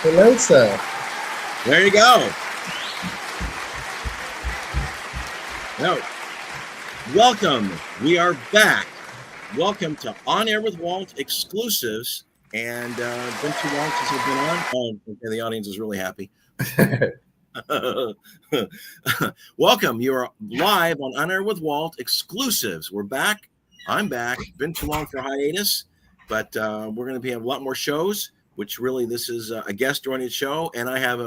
Hello, sir. There you go. No. Welcome. We are back. Welcome to On Air with Walt exclusives. And been too long since we've been on. Oh, okay, the audience is really happy. Welcome. You are live on Air with Walt exclusives. We're back. I'm back. Been too long for hiatus, but we're going to be a lot more shows. Which really, this is a guest joining the show, and I have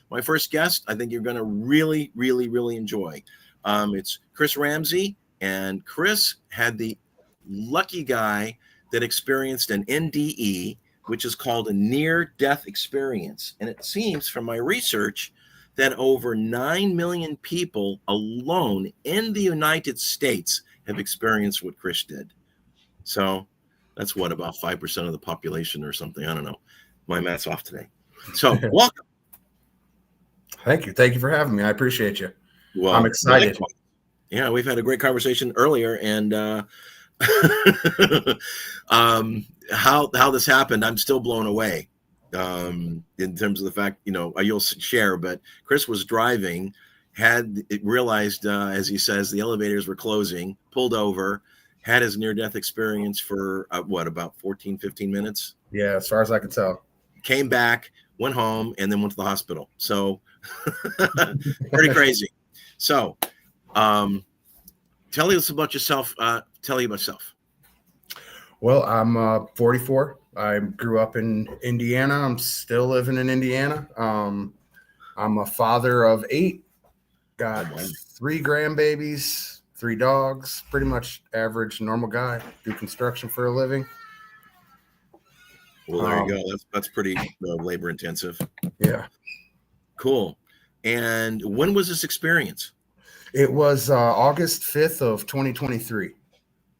my first guest. I think you're going to really, really, really enjoy. It's Chris Ramsey, and Chris had the lucky guy that experienced an NDE, which is called a near-death experience. And it seems, from my research, that over 9 million people alone in the United States have experienced what Chris did. So that's what, about 5% of the population or something. I don't know. My math's off today. So welcome. Thank you. Thank you for having me. I appreciate you. Well, I'm excited. Likewise. Yeah, we've had a great conversation earlier, and how this happened, I'm still blown away. In terms of the fact, you'll share, but Chris was driving, realized, as he says, the elevators were closing, pulled over, had his near-death experience for about 14, 15 minutes? Yeah, as far as I can tell. Came back, went home, and then went to the hospital. Pretty crazy. So, tell us about yourself. Tell you about yourself. Well, I'm 44. I grew up in Indiana. I'm still living in Indiana. I'm a father of 8. Got 3 grandbabies, 3 dogs. Pretty much average, normal guy. Do construction for a living. Well, there you go. That's pretty labor intensive. Yeah. Cool. And when was this experience? It was August 5th of 2023.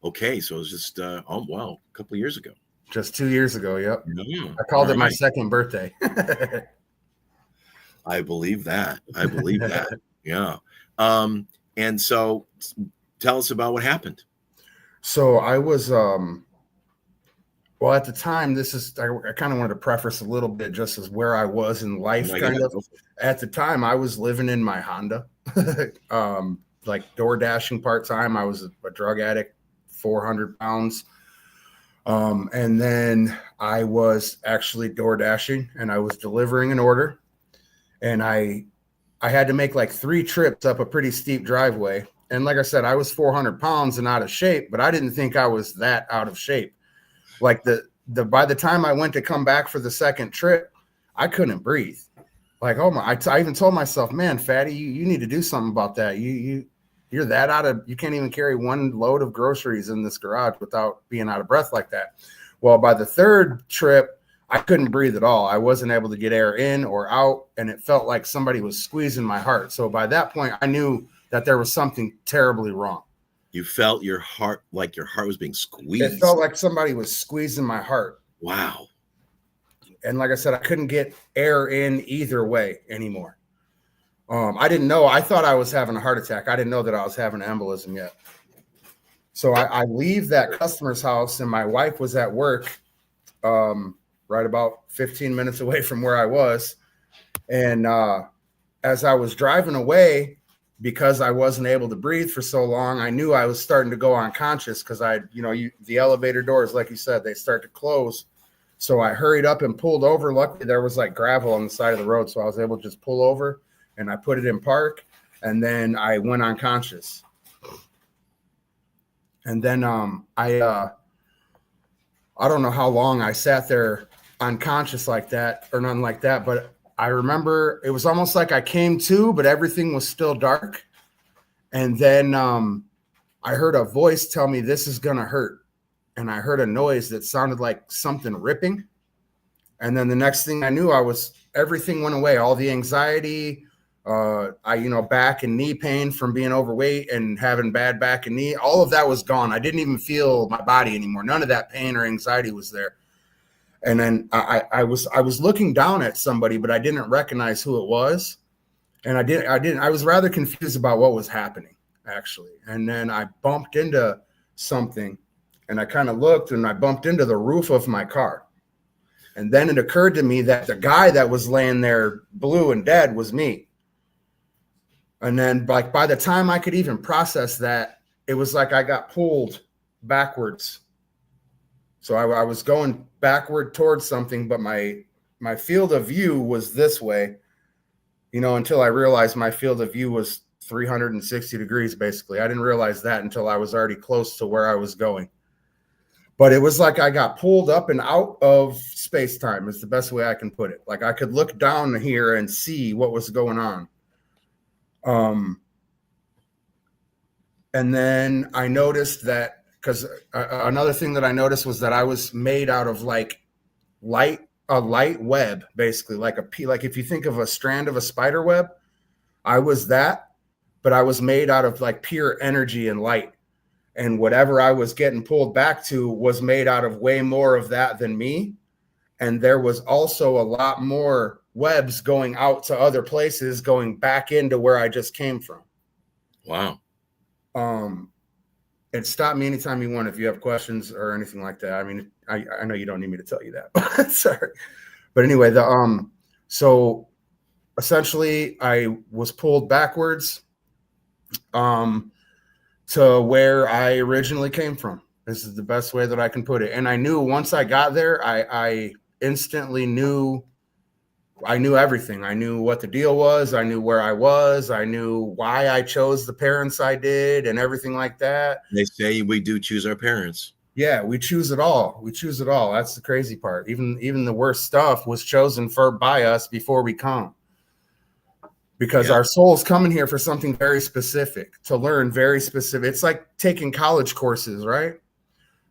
Okay, so it was just a couple of years ago. Just 2 years ago. Yep. Yeah. I called it my second birthday. I believe that. Yeah. And so tell us about what happened. So I was well, at the time, I kind of wanted to preface a little bit just as where I was in life. At the time, I was living in my Honda, like door dashing part-time. I was a drug addict, 400 pounds. And then I was actually door dashing, and I was delivering an order, and I had to make like 3 trips up a pretty steep driveway. And like I said, I was 400 pounds and out of shape, but I didn't think I was that out of shape. Like by the time I went to come back for the second trip, I couldn't breathe. Like, oh my! I even told myself, man, fatty, you need to do something about that. You're that you can't even carry 1 load of groceries in this garage without being out of breath like that. Well, by the third trip, I couldn't breathe at all. I wasn't able to get air in or out, and it felt like somebody was squeezing my heart. So by that point, I knew that there was something terribly wrong. You felt your heart, like your heart was being squeezed. It felt like somebody was squeezing my heart. Wow. And like I said, I couldn't get air in either way anymore. I didn't know. I thought I was having a heart attack. I didn't know that I was having an embolism yet. So I leave that customer's house, and my wife was at work right about 15 minutes away from where I was. And as I was driving away, because I wasn't able to breathe for so long, I knew I was starting to go unconscious because the elevator doors, like you said, they start to close. So I hurried up and pulled over. Luckily, there was like gravel on the side of the road, so I was able to just pull over, and I put it in park, and then I went unconscious. And then I don't know how long I sat there unconscious like that or nothing like that, but I remember it was almost like I came to, but everything was still dark. And then I heard a voice tell me, "This is going to hurt." And I heard a noise that sounded like something ripping. And then the next thing I knew, everything went away. All the anxiety, back and knee pain from being overweight and having bad back and knee, all of that was gone. I didn't even feel my body anymore. None of that pain or anxiety was there. And then I was looking down at somebody, but I didn't recognize who it was. And I was rather confused about what was happening, actually. And then I bumped into something, and I kind of looked, and I bumped into the roof of my car. And then it occurred to me that the guy that was laying there blue and dead was me. And then like by the time I could even process that, it was like I got pulled backwards. So I was going backward towards something, but my field of view was this way, until I realized my field of view was 360 degrees, basically. I didn't realize that until I was already close to where I was going. But it was like I got pulled up and out of space-time is the best way I can put it. Like I could look down here and see what was going on. And then I noticed that because another thing that I noticed was that I was made out of like a light web, basically like if you think of a strand of a spider web, I was that, but I was made out of like pure energy and light. And whatever I was getting pulled back to was made out of way more of that than me. And there was also a lot more webs going out to other places, going back into where I just came from. Wow. And stop me anytime you want if you have questions or anything like that. I mean, I know you don't need me to tell you that. Sorry. But anyway, so essentially I was pulled backwards to where I originally came from. This is the best way that I can put it. And I knew once I got there, I instantly knew everything. I knew what the deal was. I knew where I was. I knew why I chose the parents I did and everything like that. They say we do choose our parents. Yeah, we choose it all. We choose it all. That's the crazy part. Even the worst stuff was chosen by us before we come. Because our soul's coming here for something very specific, to learn very specific. It's like taking college courses, right?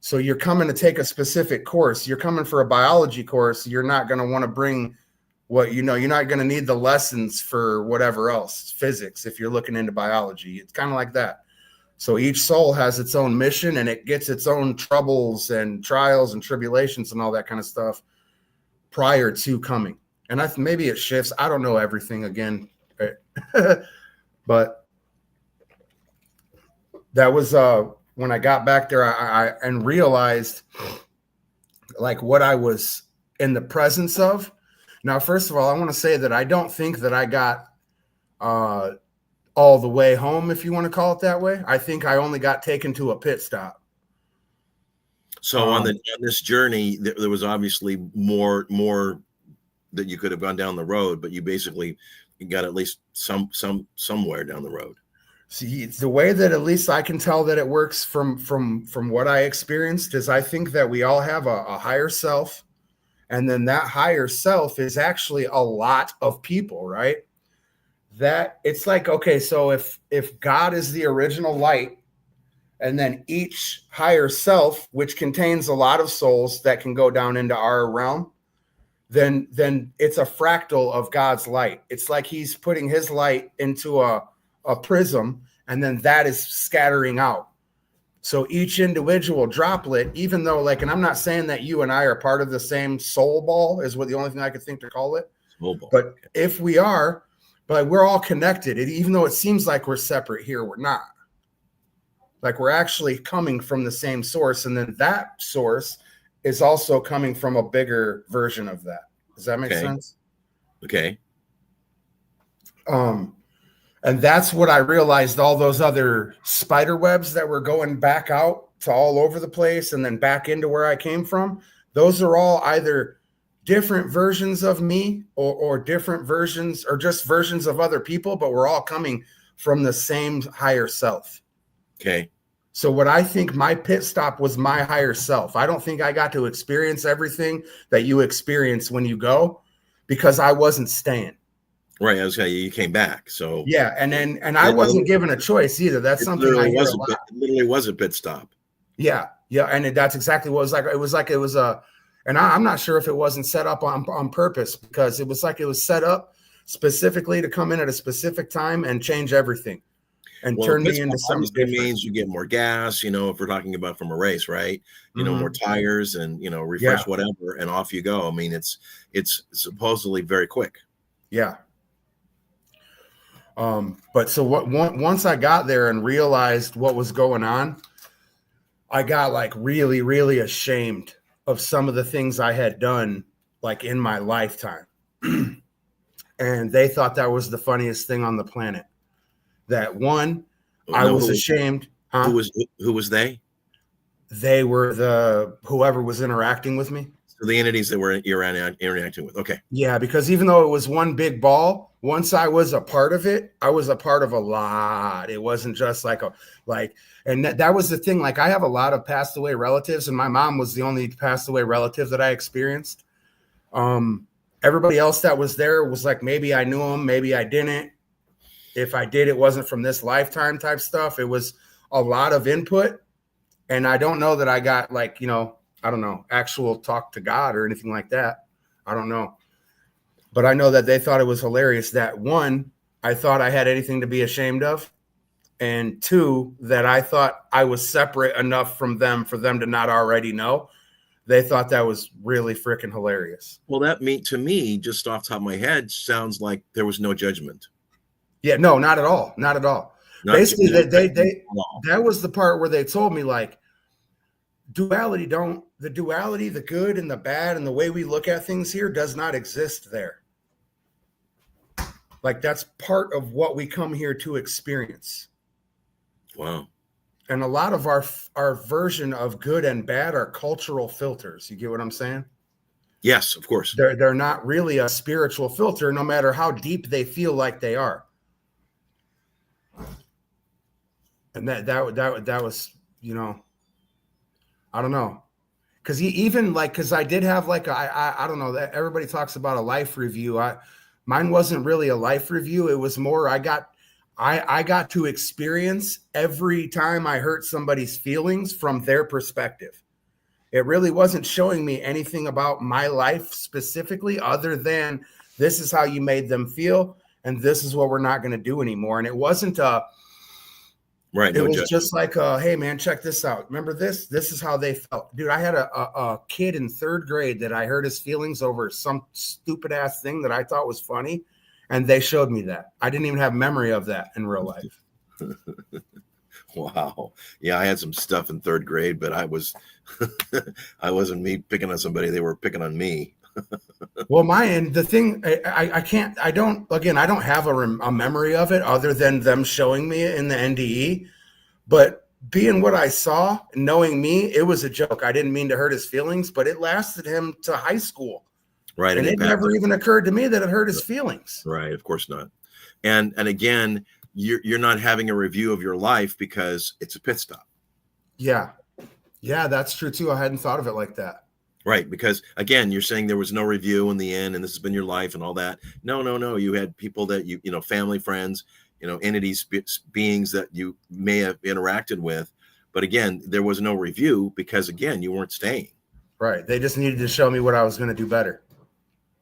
So you're coming to take a specific course. You're coming for a biology course. You're not going to want to bring you're not going to need the lessons for whatever else, physics, if you're looking into biology. It's kind of like that. So each soul has its own mission and it gets its own troubles and trials and tribulations and all that kind of stuff prior to coming. And maybe it shifts. I don't know everything again. But that was when I got back there, I realized like what I was in the presence of. Now, first of all, I want to say that I don't think that I got all the way home, if you want to call it that way. I think I only got taken to a pit stop. So on this journey, there was obviously more that you could have gone down the road, but you basically got at least somewhere down the road. See, the way that at least I can tell that it works from what I experienced is I think that we all have a higher self, and then that higher self is actually a lot of people, right? That it's like, okay, so if God is the original light, and then each higher self, which contains a lot of souls that can go down into our realm, then it's a fractal of God's light. It's like he's putting his light into a prism, and then that is scattering out. So each individual droplet, even though and I'm not saying that you and I are part of the same soul ball, is what the only thing I could think to call it. Soul ball. But if we are, but we're all connected. Even though it seems like we're separate here, we're not. Like we're actually coming from the same source, and then that source is also coming from a bigger version of that. Does that make sense? Okay. And that's what I realized, all those other spider webs that were going back out to all over the place and then back into where I came from, those are all either different versions of me or different versions or just versions of other people, but we're all coming from the same higher self. Okay. So what I think my pit stop was my higher self. I don't think I got to experience everything that you experience when you go, because I wasn't staying. Right. I was saying you came back. So yeah. And I wasn't given a choice either. That's something I hear a lot. It literally was a pit stop. Yeah. Yeah. And that's exactly what it was like. It was and I'm not sure if it wasn't set up on purpose, because it was like it was set up specifically to come in at a specific time and change everything. And turn me into something different. Means you get more gas, if we're talking about from a race, right? More tires and, refresh whatever, and off you go. I mean, it's supposedly very quick. Yeah. But so once I got there and realized what was going on, I got really, really ashamed of some of the things I had done like in my lifetime. And they thought that was the funniest thing on the planet. That one, I was ashamed. Huh? Who was they? They were whoever was interacting with me. So the entities that you're interacting with. Okay. Yeah, because even though it was one big ball, once I was a part of it, I was a part of a lot. It wasn't just and that was the thing. Like, I have a lot of passed away relatives, and my mom was the only passed away relative that I experienced. Everybody else that was there was like, maybe I knew them, maybe I didn't. If I did, it wasn't from this lifetime type stuff. It was a lot of input. And I don't know that I got I don't know, actual talk to God or anything like that. I don't know. But I know that they thought it was hilarious that, one, I thought I had anything to be ashamed of. And two, that I thought I was separate enough from them for them to not already know. They thought that was really freaking hilarious. Well, to me, just off the top of my head, sounds like there was no judgment. Yeah, no, not at all. Not at all. Basically, that was the part where they told me, like, the duality, the good and the bad, and the way we look at things here does not exist there. Like, that's part of what we come here to experience. Wow. And a lot of our version of good and bad are cultural filters. You get what I'm saying? Yes, of course. They're not really a spiritual filter, no matter how deep they feel like they are. And that was, I don't know. Because because I did have I don't know, that everybody talks about a life review. Mine wasn't really a life review. It was more, I got to experience every time I hurt somebody's feelings from their perspective. It really wasn't showing me anything about my life specifically, other than this is how you made them feel, and this is what we're not going to do anymore. And it wasn't right. It was just like, hey man, check this out. Remember this? This is how they felt. Dude, I had a kid in 3rd grade that I hurt his feelings over some stupid ass thing that I thought was funny. And they showed me that. I didn't even have memory of that in real life. Wow. Yeah, I had some stuff in 3rd grade, but I wasn't me picking on somebody. They were picking on me. Well, the thing, I don't have a memory of it other than them showing me in the NDE. But being what I saw, knowing me, it was a joke. I didn't mean to hurt his feelings, but it lasted him to high school. Right. And it never even occurred to me that it hurt his feelings. Right. Of course not. And again, you're not having a review of your life because it's a pit stop. Yeah. Yeah, that's true too. I hadn't thought of it like that. Right. Because again, you're saying there was no review in the end and this has been your life and all that. No. You had people that family, friends, entities, beings that you may have interacted with. But again, there was no review because, again, you weren't staying. Right. They just needed to show me what I was going to do better.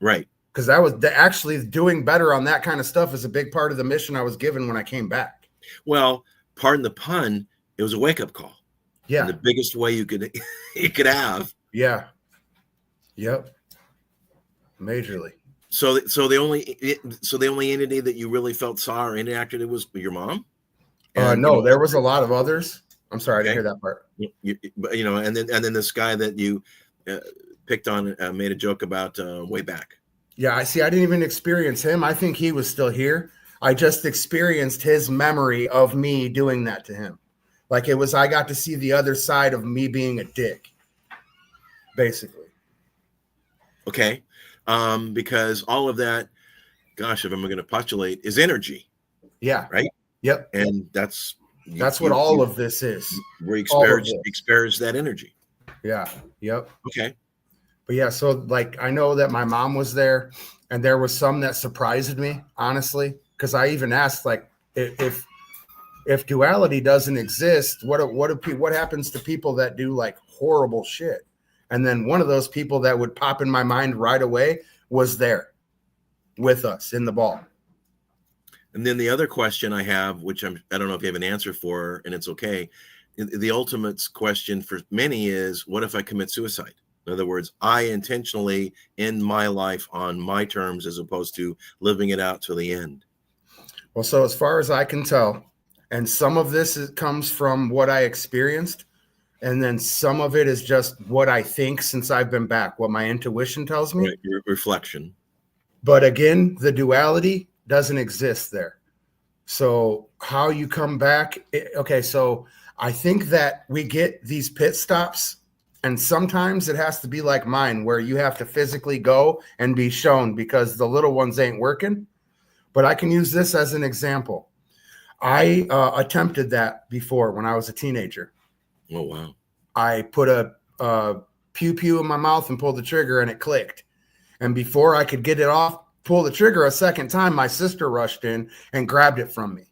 Right. Because that was actually doing better on that kind of stuff is a big part of the mission I was given when I came back. Well, pardon the pun, it was a wake-up call. Yeah. In the biggest way you could have. Yeah. Yep. Majorly. So the only entity that you really felt saw or interacted with was your mom? No, there was a lot of others. I'm sorry, I didn't hear that part. And then this guy that you picked on made a joke about way back. Yeah, I didn't even experience him. I think he was still here. I just experienced his memory of me doing that to him. Like, I got to see the other side of me being a dick, basically. Okay. Because all of that, gosh, if I'm going to postulate, is energy. Yeah. Right. Yep. And that's what all of this is. Where you experience that energy. Yeah. Yep. Okay. But yeah, so I know that my mom was there, and there was some that surprised me, honestly, because I even asked, if duality doesn't exist, what happens to people that do horrible shit? And then one of those people that would pop in my mind right away was there with us in the ball. And then the other question I have, which I don't know if you have an answer for, and it's okay. The ultimate question for many is, what if I commit suicide? In other words, I intentionally end my life on my terms as opposed to living it out to the end. Well, so as far as I can tell, and some of this comes from what I experienced, And then some of it is just what I think since I've been back, what my intuition tells me. Right, your reflection. But again, the duality doesn't exist there. So how you come back? Okay, so I think that we get these pit stops, and sometimes it has to be like mine, where you have to physically go and be shown because the little ones ain't working. But I can use this as an example. I attempted that before when I was a teenager. Oh, wow. I put a pew in my mouth and pulled the trigger, and it clicked. And before I could get it off, pull the trigger a second time, my sister rushed in and grabbed it from me.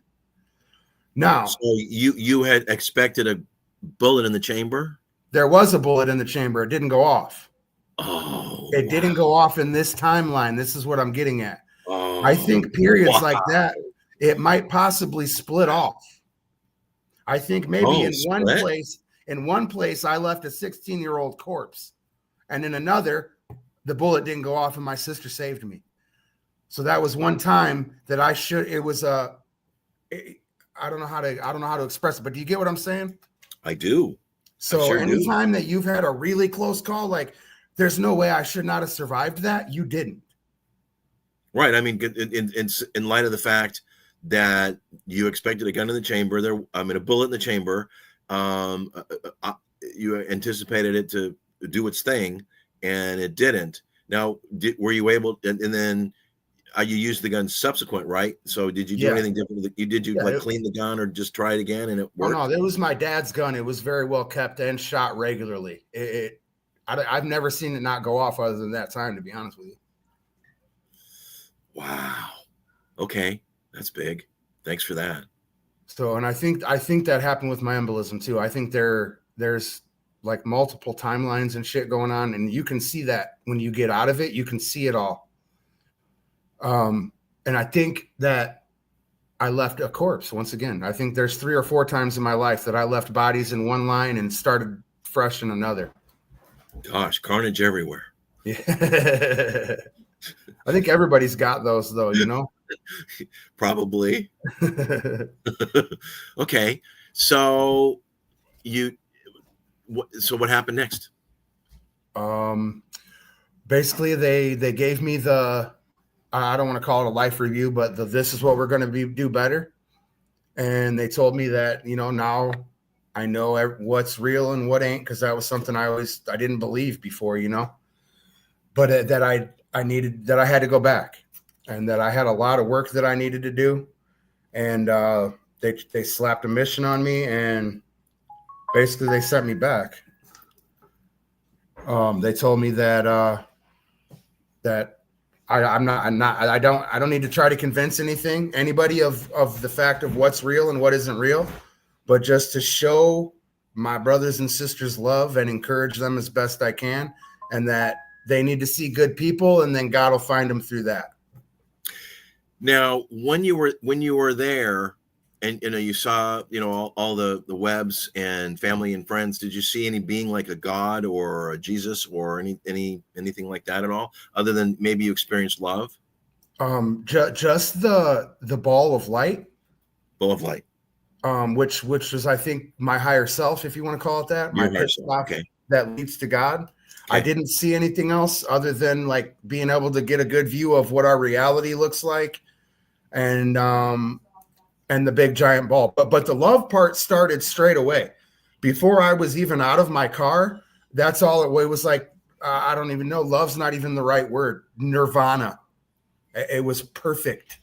Now, so you had expected a bullet in the chamber? There was a bullet in the chamber. It didn't go off. Oh, it didn't go off in this timeline. This is what I'm getting at. Oh, I think periods like that, it might possibly split off. I think maybe in one place, I left a 16-year-old corpse, and in another, the bullet didn't go off, and my sister saved me. So that was one time that I should. It was I don't know how to express it, but do you get what I'm saying? I do. So sure anytime that you've had a really close call, like there's no way I should not have survived that. You didn't. Right. I mean, in light of the fact that you expected a gun in the chamber, a bullet in the chamber, you anticipated it to do its thing, and it didn't. Now, were you able? And then you used the gun subsequent, right? So did you do anything different? Did you clean the gun or just try it again and it worked? Oh, no, it was my dad's gun. It was very well kept and shot regularly. I've never seen it not go off other than that time, to be honest with you. Wow. Okay. That's big. Thanks for that. So, and I think that happened with my embolism too. I think there's like multiple timelines and shit going on, and you can see that when you get out of it, you can see it all. And I think that I left a corpse once again. I think there's 3 or 4 times in my life that I left bodies in one line and started fresh in another. Gosh, carnage everywhere. Yeah. I think everybody's got those though, you know? Probably. Okay. So what happened next? Basically they gave me I don't want to call it a life review, but this is what we're going to do better. And they told me that, now I know what's real and what ain't, because that was something I didn't believe before, but that I had to go back, and that I had a lot of work that I needed to do. And they slapped a mission on me, and basically they sent me back. They told me that I don't need to try to convince anybody of the fact of what's real and what isn't real, but just to show my brothers and sisters love and encourage them as best I can, and that they need to see good people, and then God will find them through that. Now, when you were there, and you saw all the webs and family and friends, did you see any being like a God or a Jesus or anything like that at all, other than maybe you experienced love? Just the ball of light. Ball of light. Which was, I think, my higher self, if you want to call it that. My pit stop that leads to God. Okay. I didn't see anything else other than like being able to get a good view of what our reality looks like, and the big giant ball. But the love part started straight away. Before I was even out of my car, that's all it was like. I don't even know. Love's not even the right word. Nirvana. It was perfect.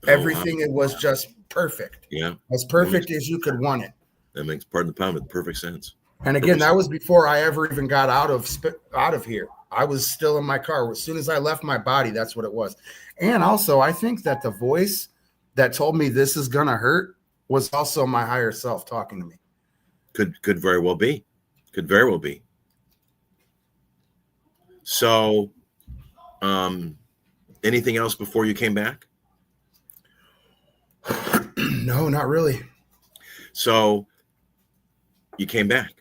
Everything, it was just perfect. Yeah. As perfect as you could want it. That makes, pardon the pun, with perfect sense. And again, that was before I ever even got out of here. I was still in my car. As soon as I left my body, that's what it was. And also, I think that the voice that told me this is gonna hurt was also my higher self talking to me. Could very well be. Could very well be. So, anything else before you came back? No, not really. So, you came back.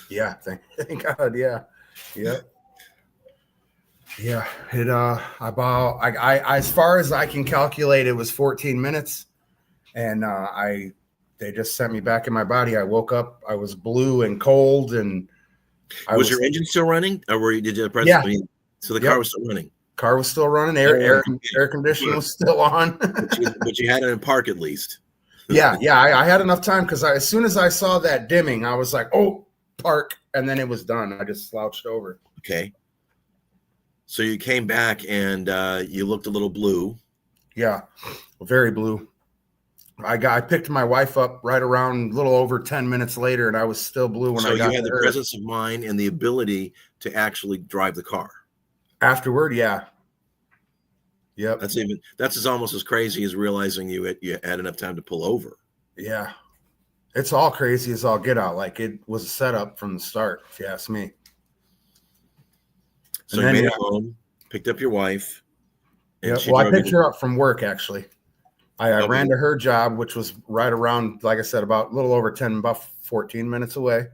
Yeah, thank God. Yeah. It I as far as I can calculate, it was 14 minutes, and I they just sent me back in my body. I woke up, I was blue and cold, and was your engine still running, or did you press? Yeah. So the car was still running. Car was still running. Air conditioning was still on. but you had it in park at least. Yeah. I had enough time because as soon as I saw that dimming, I was like, "Oh, park," and then it was done. I just slouched over. Okay. So you came back and you looked a little blue. Yeah, very blue. I picked my wife up right around a little over 10 minutes later, and I was still blue when I got there. So you had the presence of mind and the ability to actually drive the car. Afterward, yeah. Yep. That's almost as crazy as realizing you had enough time to pull over. Yeah. It's all crazy as all get out. Like, it was a setup from the start, if you ask me. So you made it home, picked up your wife. Yeah. Well, I picked her up from work, actually. I ran to her job, which was right around, like I said, about a little over about 14 minutes away.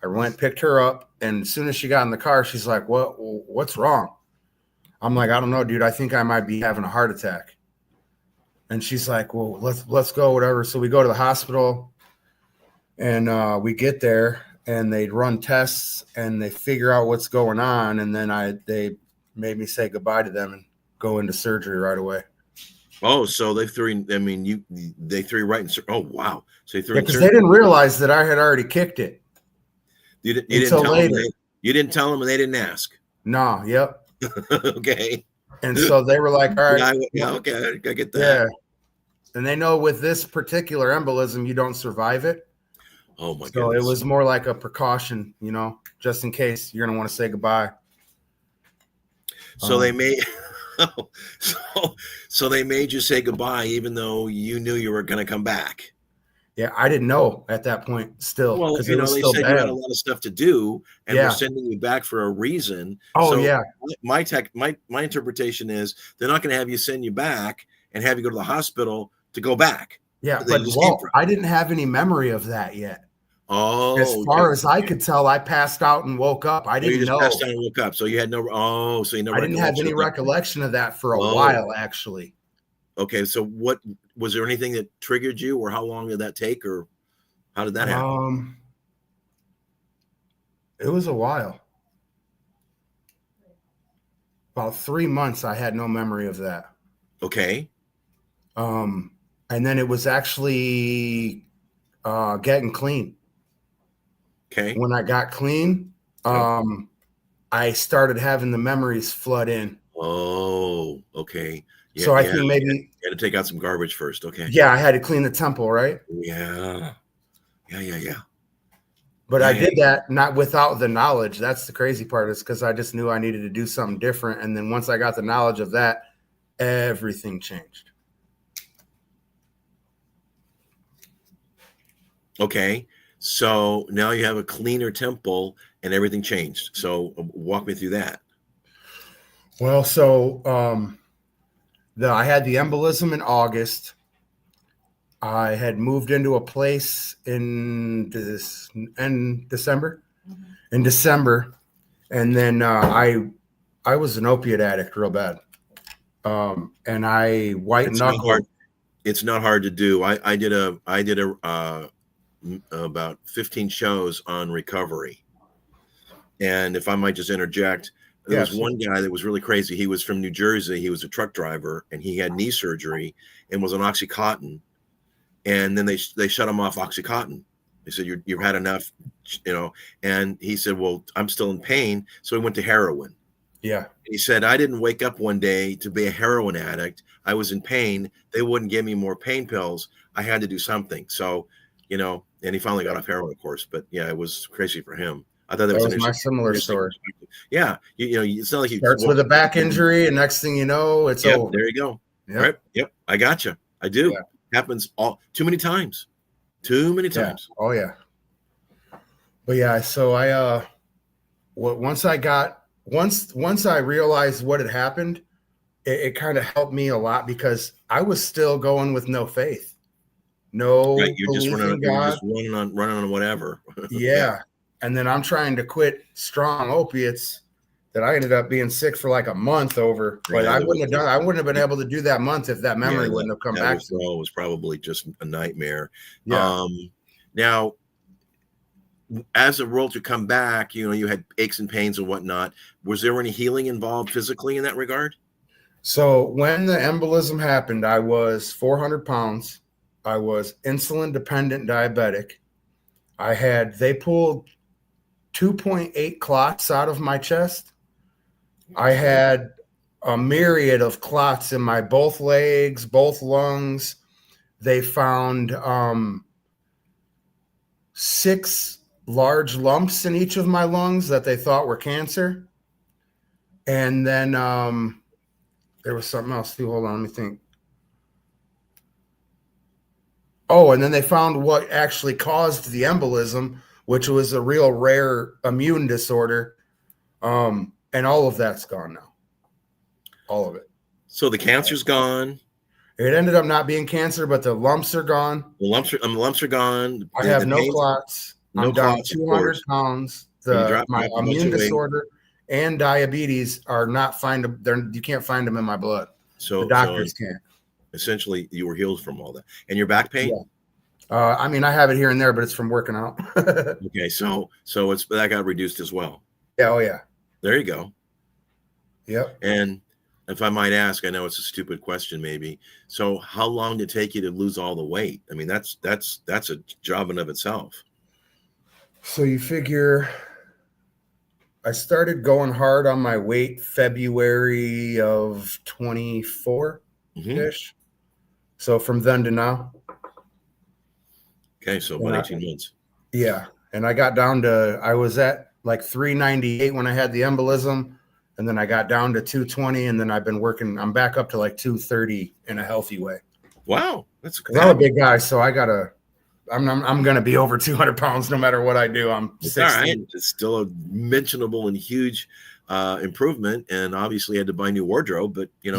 I went, picked her up, and as soon as she got in the car, she's like, what's wrong? I'm like, I don't know, dude. I think I might be having a heart attack. And she's like, well, let's go, whatever. So we go to the hospital, and we get there, and they run tests, and they figure out what's going on, and then they made me say goodbye to them and go into surgery right away. Oh, so they threw you right in. Oh, wow. So because they didn't realize that I had already kicked it. You didn't tell them. You didn't tell them, and they didn't ask. No. Yep. Okay. And so they were like, all right. Yeah, okay. I get that. Yeah. And they know with this particular embolism, you don't survive it. Oh, my goodness. So it was more like a precaution, just in case you're going to want to say goodbye. So they made... So they made you say goodbye, even though you knew you were going to come back. Yeah, I didn't know at that point. Still, well, they said you had a lot of stuff to do, and we're sending you back for a reason. Oh, so yeah. My interpretation is they're not going to have you send you back and have you go to the hospital to go back. Yeah, but I didn't have any memory of that yet. Oh, as far as I could tell, I passed out and woke up. I didn't know. Passed out and woke up, so you had no. Oh, so you know. I didn't have any recollection of that for a while, actually. Okay, so what was there anything that triggered you, or how long did that take, or how did that happen? It was a while. About 3 months, I had no memory of that. Okay. And then it was actually getting clean. Okay. When I got clean, I started having the memories flood in. Oh, okay. Yeah, so I think maybe you had to take out some garbage first. Okay. Yeah, I had to clean the temple, right? Yeah. But I did that not without the knowledge. That's the crazy part, is because I just knew I needed to do something different. And then once I got the knowledge of that, everything changed. Okay. So now you have a cleaner temple and everything changed. So walk me through that. Well, so I had the embolism in August. I had moved into a place in December. Mm-hmm. In December, and then I was an opiate addict real bad, and I white knuckled. It's not hard to do. I did about 15 shows on recovery, and if I might just interject, there was one guy that was really crazy. He was from New Jersey. He was a truck driver, and he had knee surgery and was on Oxycontin. And then they shut him off Oxycontin. They said, you've had enough, and he said, well, I'm still in pain. So he went to heroin. Yeah. He said, I didn't wake up one day to be a heroin addict. I was in pain. They wouldn't give me more pain pills. I had to do something. So, and he finally got off heroin, of course, but yeah, it was crazy for him. I thought that was my similar story. Yeah. It's not like he starts with a back injury, and next thing you know, it's over. There you go. Yep. Right. Yep. I got you. I do. Yeah. Happens too many times. Yeah. Oh yeah. But yeah, so I once I realized what had happened, it kind of helped me a lot, because I was still going with no faith. No, right. You're just running on whatever. Yeah. And then I'm trying to quit strong opiates that I ended up being sick for like a month over. But I wouldn't have been able to do that month if that memory wouldn't have come back. It was probably just a nightmare. Yeah. Now, as the world to come back, you had aches and pains and whatnot. Was there any healing involved physically in that regard? So when the embolism happened, I was 400 pounds. I was insulin dependent diabetic. They pulled 2.8 clots out of my chest. I had a myriad of clots in my both legs, both lungs. They found 6 large lumps in each of my lungs that they thought were cancer. And then there was something else too. Hold on, let me think. Oh, and then they found what actually caused the embolism, which was a real rare immune disorder. And all of that's gone now. All of it. So the cancer's gone. It ended up not being cancer, but the lumps are gone. The lumps are gone. I have no clots. I'm down 200 pounds. My immune disorder and diabetes are not you can't find them in my blood. So the doctors can't. Essentially, you were healed from all that. And your back pain? Yeah. I mean, I have it here and there, but it's from working out. Okay, so that got reduced as well. Yeah. Oh yeah. There you go. Yep. And if I might ask, I know it's a stupid question, maybe. So, how long did it take you to lose all the weight? I mean, that's a job in of itself. So you figure, I started going hard on my weight February of 24 ish. So from then to now. Okay, so about 18 months. Yeah, and I got down to, I was at like 398 when I had the embolism. And then I got down to 220, and then I've been working. I'm back up to like 230 in a healthy way. Wow, that's good. I'm a big guy, so I'm gonna be over 200 pounds no matter what I do. I'm 16. All right. It's still a mentionable and huge improvement, and obviously I had to buy new wardrobe, but yeah.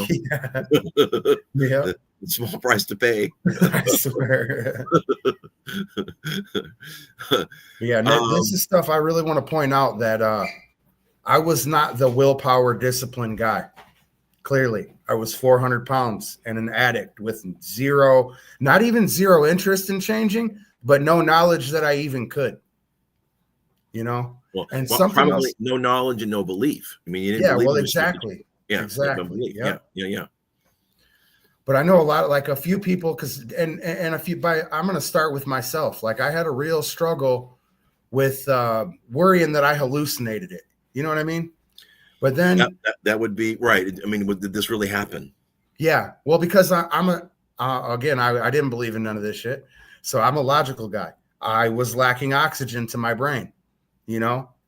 It's a small price to pay. I swear. Yeah, this is stuff I really want to point out that I was not the willpower discipline guy. Clearly, I was 400 pounds and an addict with not even zero interest in changing, but no knowledge that I even could, Well, something else, no knowledge and no belief. I mean, you didn't believe exactly. Yeah, exactly. Yeah. But I know a few people, I'm going to start with myself. Like I had a real struggle with worrying that I hallucinated it. You know what I mean? But then that would be right. I mean, did this really happen? Yeah. Well, because I didn't believe in none of this shit. So I'm a logical guy. I was lacking oxygen to my brain.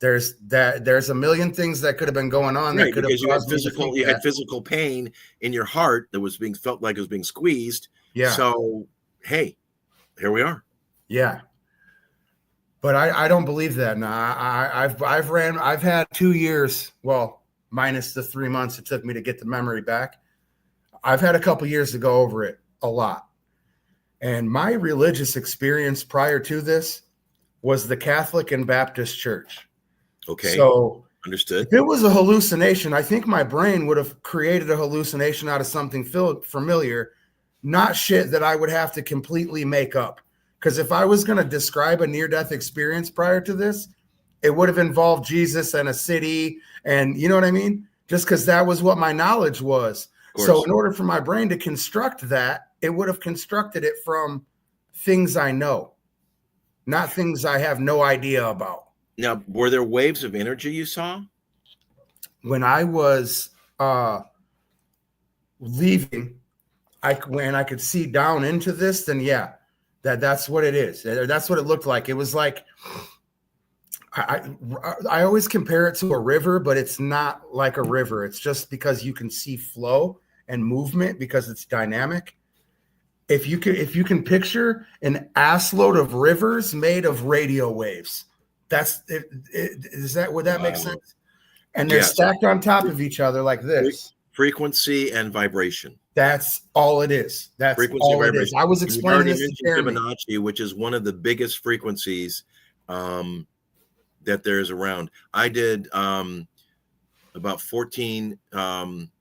There's a million things that could have been going on. Right, because you had physical pain in your heart that was felt like it was being squeezed. Yeah. So, hey, here we are. Yeah. But I don't believe that. No, I've had 2 years, well, minus the 3 months it took me to get the memory back. I've had a couple years to go over it a lot. And my religious experience prior to this was the Catholic and Baptist Church. Okay. So understood. If it was a hallucination, I think my brain would have created a hallucination out of something familiar, not shit that I would have to completely make up. Because if I was going to describe a near-death experience prior to this, it would have involved Jesus and a city, and you know what I mean? Just because that was what my knowledge was. So in order for my brain to construct that, it would have constructed it from things I know, not things I have no idea about. Now, were there waves of energy you saw? When I was leaving, when I could see down into this, then yeah. That's what it is. That's what it looked like. It was like I always compare it to a river, but it's not like a river. It's just because you can see flow and movement because it's dynamic. If you can picture an assload of rivers made of radio waves, would that make sense? And they're stacked on top of each other like this. Frequency and vibration. That's all it is. That's frequency all it is. I was explaining this to Fibonacci, which is one of the biggest frequencies that there is around. I did a about 14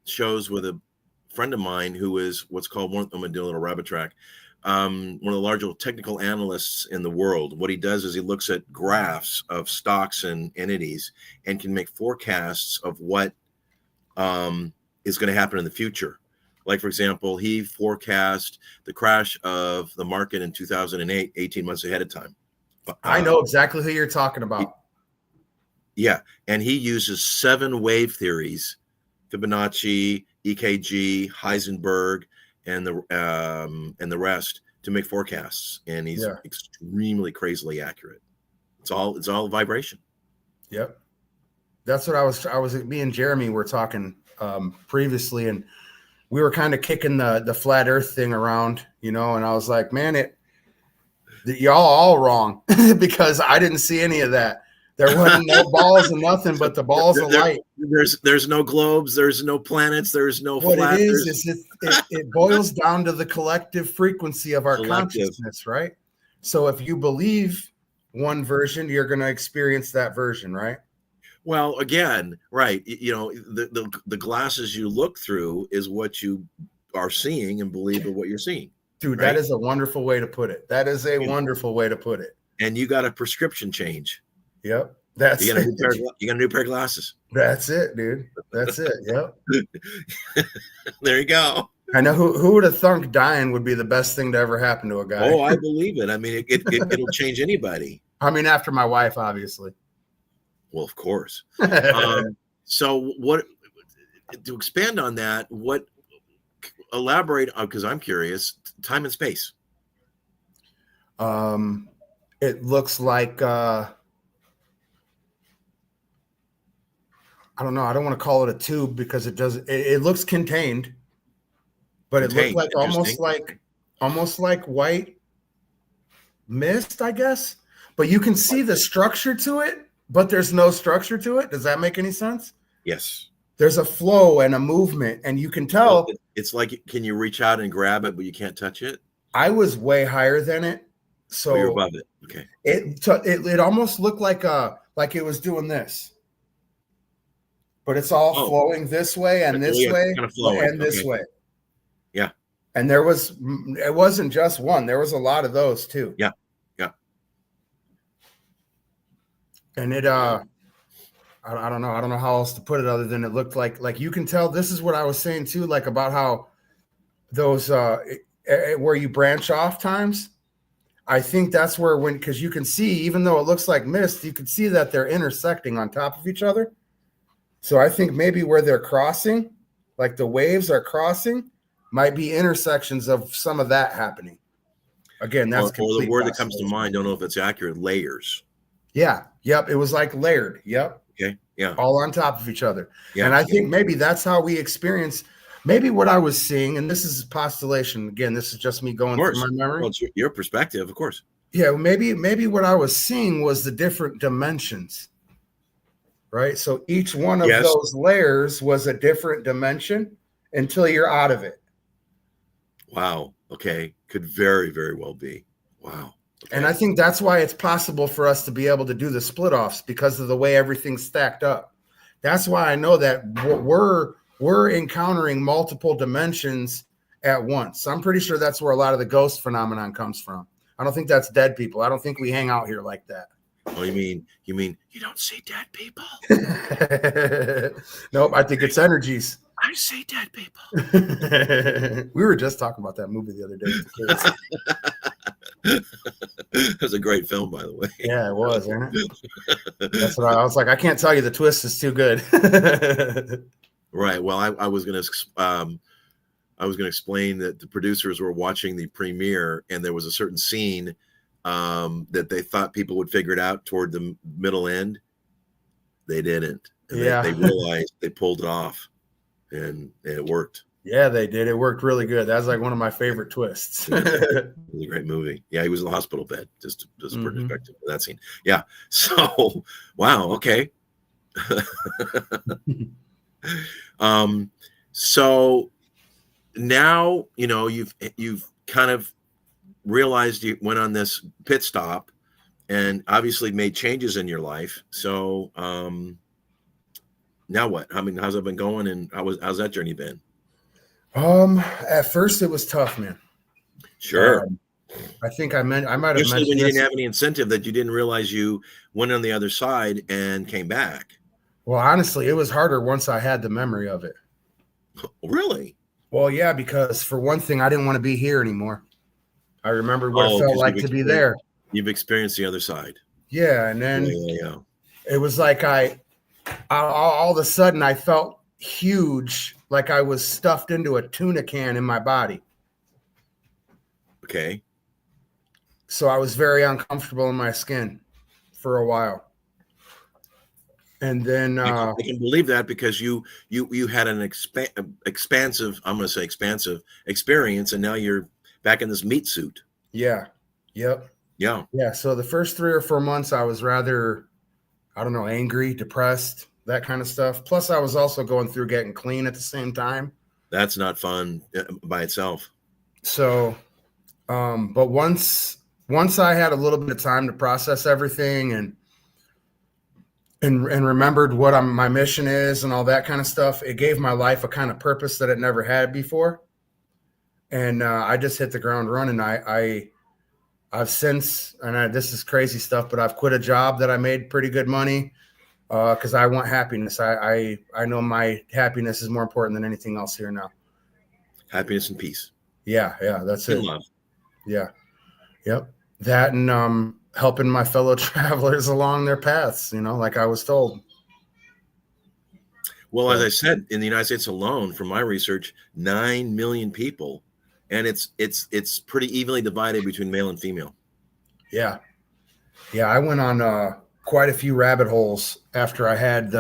shows with a friend of mine who is what's called I'm going to do a little rabbit track. One of the larger technical analysts in the world. What he does is he looks at graphs of stocks and entities and can make forecasts of what is going to happen in the future. Like, for example, he forecast the crash of the market in 2008, 18 months ahead of time. I know exactly who you're talking about. Yeah. And he uses 7 wave theories, Fibonacci, EKG, Heisenberg, and the rest to make forecasts. And he's extremely crazily accurate. It's all vibration. Yep. That's what I was me and Jeremy were talking previously, and we were kind of kicking the flat earth thing around, and I was like, man, y'all all wrong because I didn't see any of that. There wasn't no balls and nothing but the balls of light. There's no globes, there's no planets, there's no what flat. It is it boils down to the collective frequency of our consciousness, right? So if you believe one version, you're going to experience that version, right? Well, again, right. The glasses you look through is what you are seeing and believe of what you're seeing. Dude, right? That is a wonderful way to put it. That is a wonderful way to put it. And you got a prescription change. Yep. You got a new pair of glasses. That's it, dude. That's it. Yep. There you go. I know who would have thunk dying would be the best thing to ever happen to a guy. Oh, I believe it. I mean, it'll change anybody. I mean, after my wife, obviously. Well, of course. So what, to expand on that, elaborate on, because I'm curious, time and space. It looks like, I don't know. I don't want to call it a tube because it looks contained, but it looked like almost like white mist, I guess. But you can see the structure to it, but there's no structure to it. Does that make any sense? Yes. There's a flow and a movement, and you can tell. It's like, can you reach out and grab it, but you can't touch it? I was way higher than it. So you're above it. Okay. It almost looked like it was doing this. But it's all flowing this way and this way kind of flowing. And this way. Yeah. And it wasn't just one. There was a lot of those too. Yeah. Yeah. And it, I don't know. I don't know how else to put it other than it looked like you can tell. This is what I was saying too, like about how those, where you branch off times. I think that's where because you can see, even though it looks like mist, you can see that they're intersecting on top of each other. So I think maybe where they're crossing, like the waves are crossing, might be intersections of some of that happening. Again, that's or the word that comes to mind, don't know if it's accurate, layers. Yeah. Yep. It was like layered. Yep. Okay. Yeah. All on top of each other. Yeah. And I think maybe that's how we experience maybe what I was seeing. And this is postulation. Again, this is just me going through my memory. Well, it's your perspective, of course. Yeah. Maybe what I was seeing was the different dimensions. Right. So each one of those layers was a different dimension until you're out of it. Wow. Okay. Could very, very well be. Wow. Okay. And I think that's why it's possible for us to be able to do the split offs because of the way everything's stacked up. That's why I know that we're encountering multiple dimensions at once. I'm pretty sure that's where a lot of the ghost phenomenon comes from. I don't think that's dead people. I don't think we hang out here like that. Oh, you mean you don't see dead people? Nope, I think it's energies. I see dead people. We were just talking about that movie the other day with the kids. It was a great film, by the way. Yeah, it was, wasn't it? That's what I was like. I can't tell you, the twist is too good. Right. Well, I was going to explain that the producers were watching the premiere, and there was a certain scene that they thought people would figure it out toward the middle end. They didn't. And they realized they pulled it off, and it worked. Yeah, they did. It worked really good. That was like one of my favorite twists. It was a great movie. Yeah, he was in the hospital bed. Just perspective of that scene. Yeah. So, wow. Okay. So now you've kind of realized you went on this pit stop and obviously made changes in your life. So now what? I mean, how's it been going, and how's that journey been? At first it was tough, man. Sure. I think I might have Especially mentioned when you this. didn't have any incentive, that you didn't realize you went on the other side and came back. Well, honestly, it was harder once I had the memory of it. Really? Well, yeah, because for one thing, I didn't want to be here anymore. I remembered what it felt 'cause like to be there. You've experienced the other side. Yeah, and then Yeah. it was like I all of a sudden I felt huge, like I was stuffed into a tuna can in my body. Okay. So I was very uncomfortable in my skin for a while. And then I can believe that, because you had an expansive, I'm going to say expansive experience, and now you're back in this meat suit. Yeah. Yep. Yeah. Yeah. So the first 3 or 4 months, I was rather, I don't know, angry, depressed, that kind of stuff. Plus, I was also going through getting clean at the same time. That's not fun by itself. So, but once I had a little bit of time to process everything and remembered what my mission is and all that kind of stuff, it gave my life a kind of purpose that it never had before. And I just hit the ground running. I've since, and this is crazy stuff, but I've quit a job that I made pretty good money because I want happiness. I know my happiness is more important than anything else here now. Happiness and peace. Yeah, that's it. Love. Yeah, yep. That and helping my fellow travelers along their paths, like I was told. Well, as I said, in the United States alone, from my research, 9 million people, and it's pretty evenly divided between male and female. Yeah. I went on quite a few rabbit holes after I had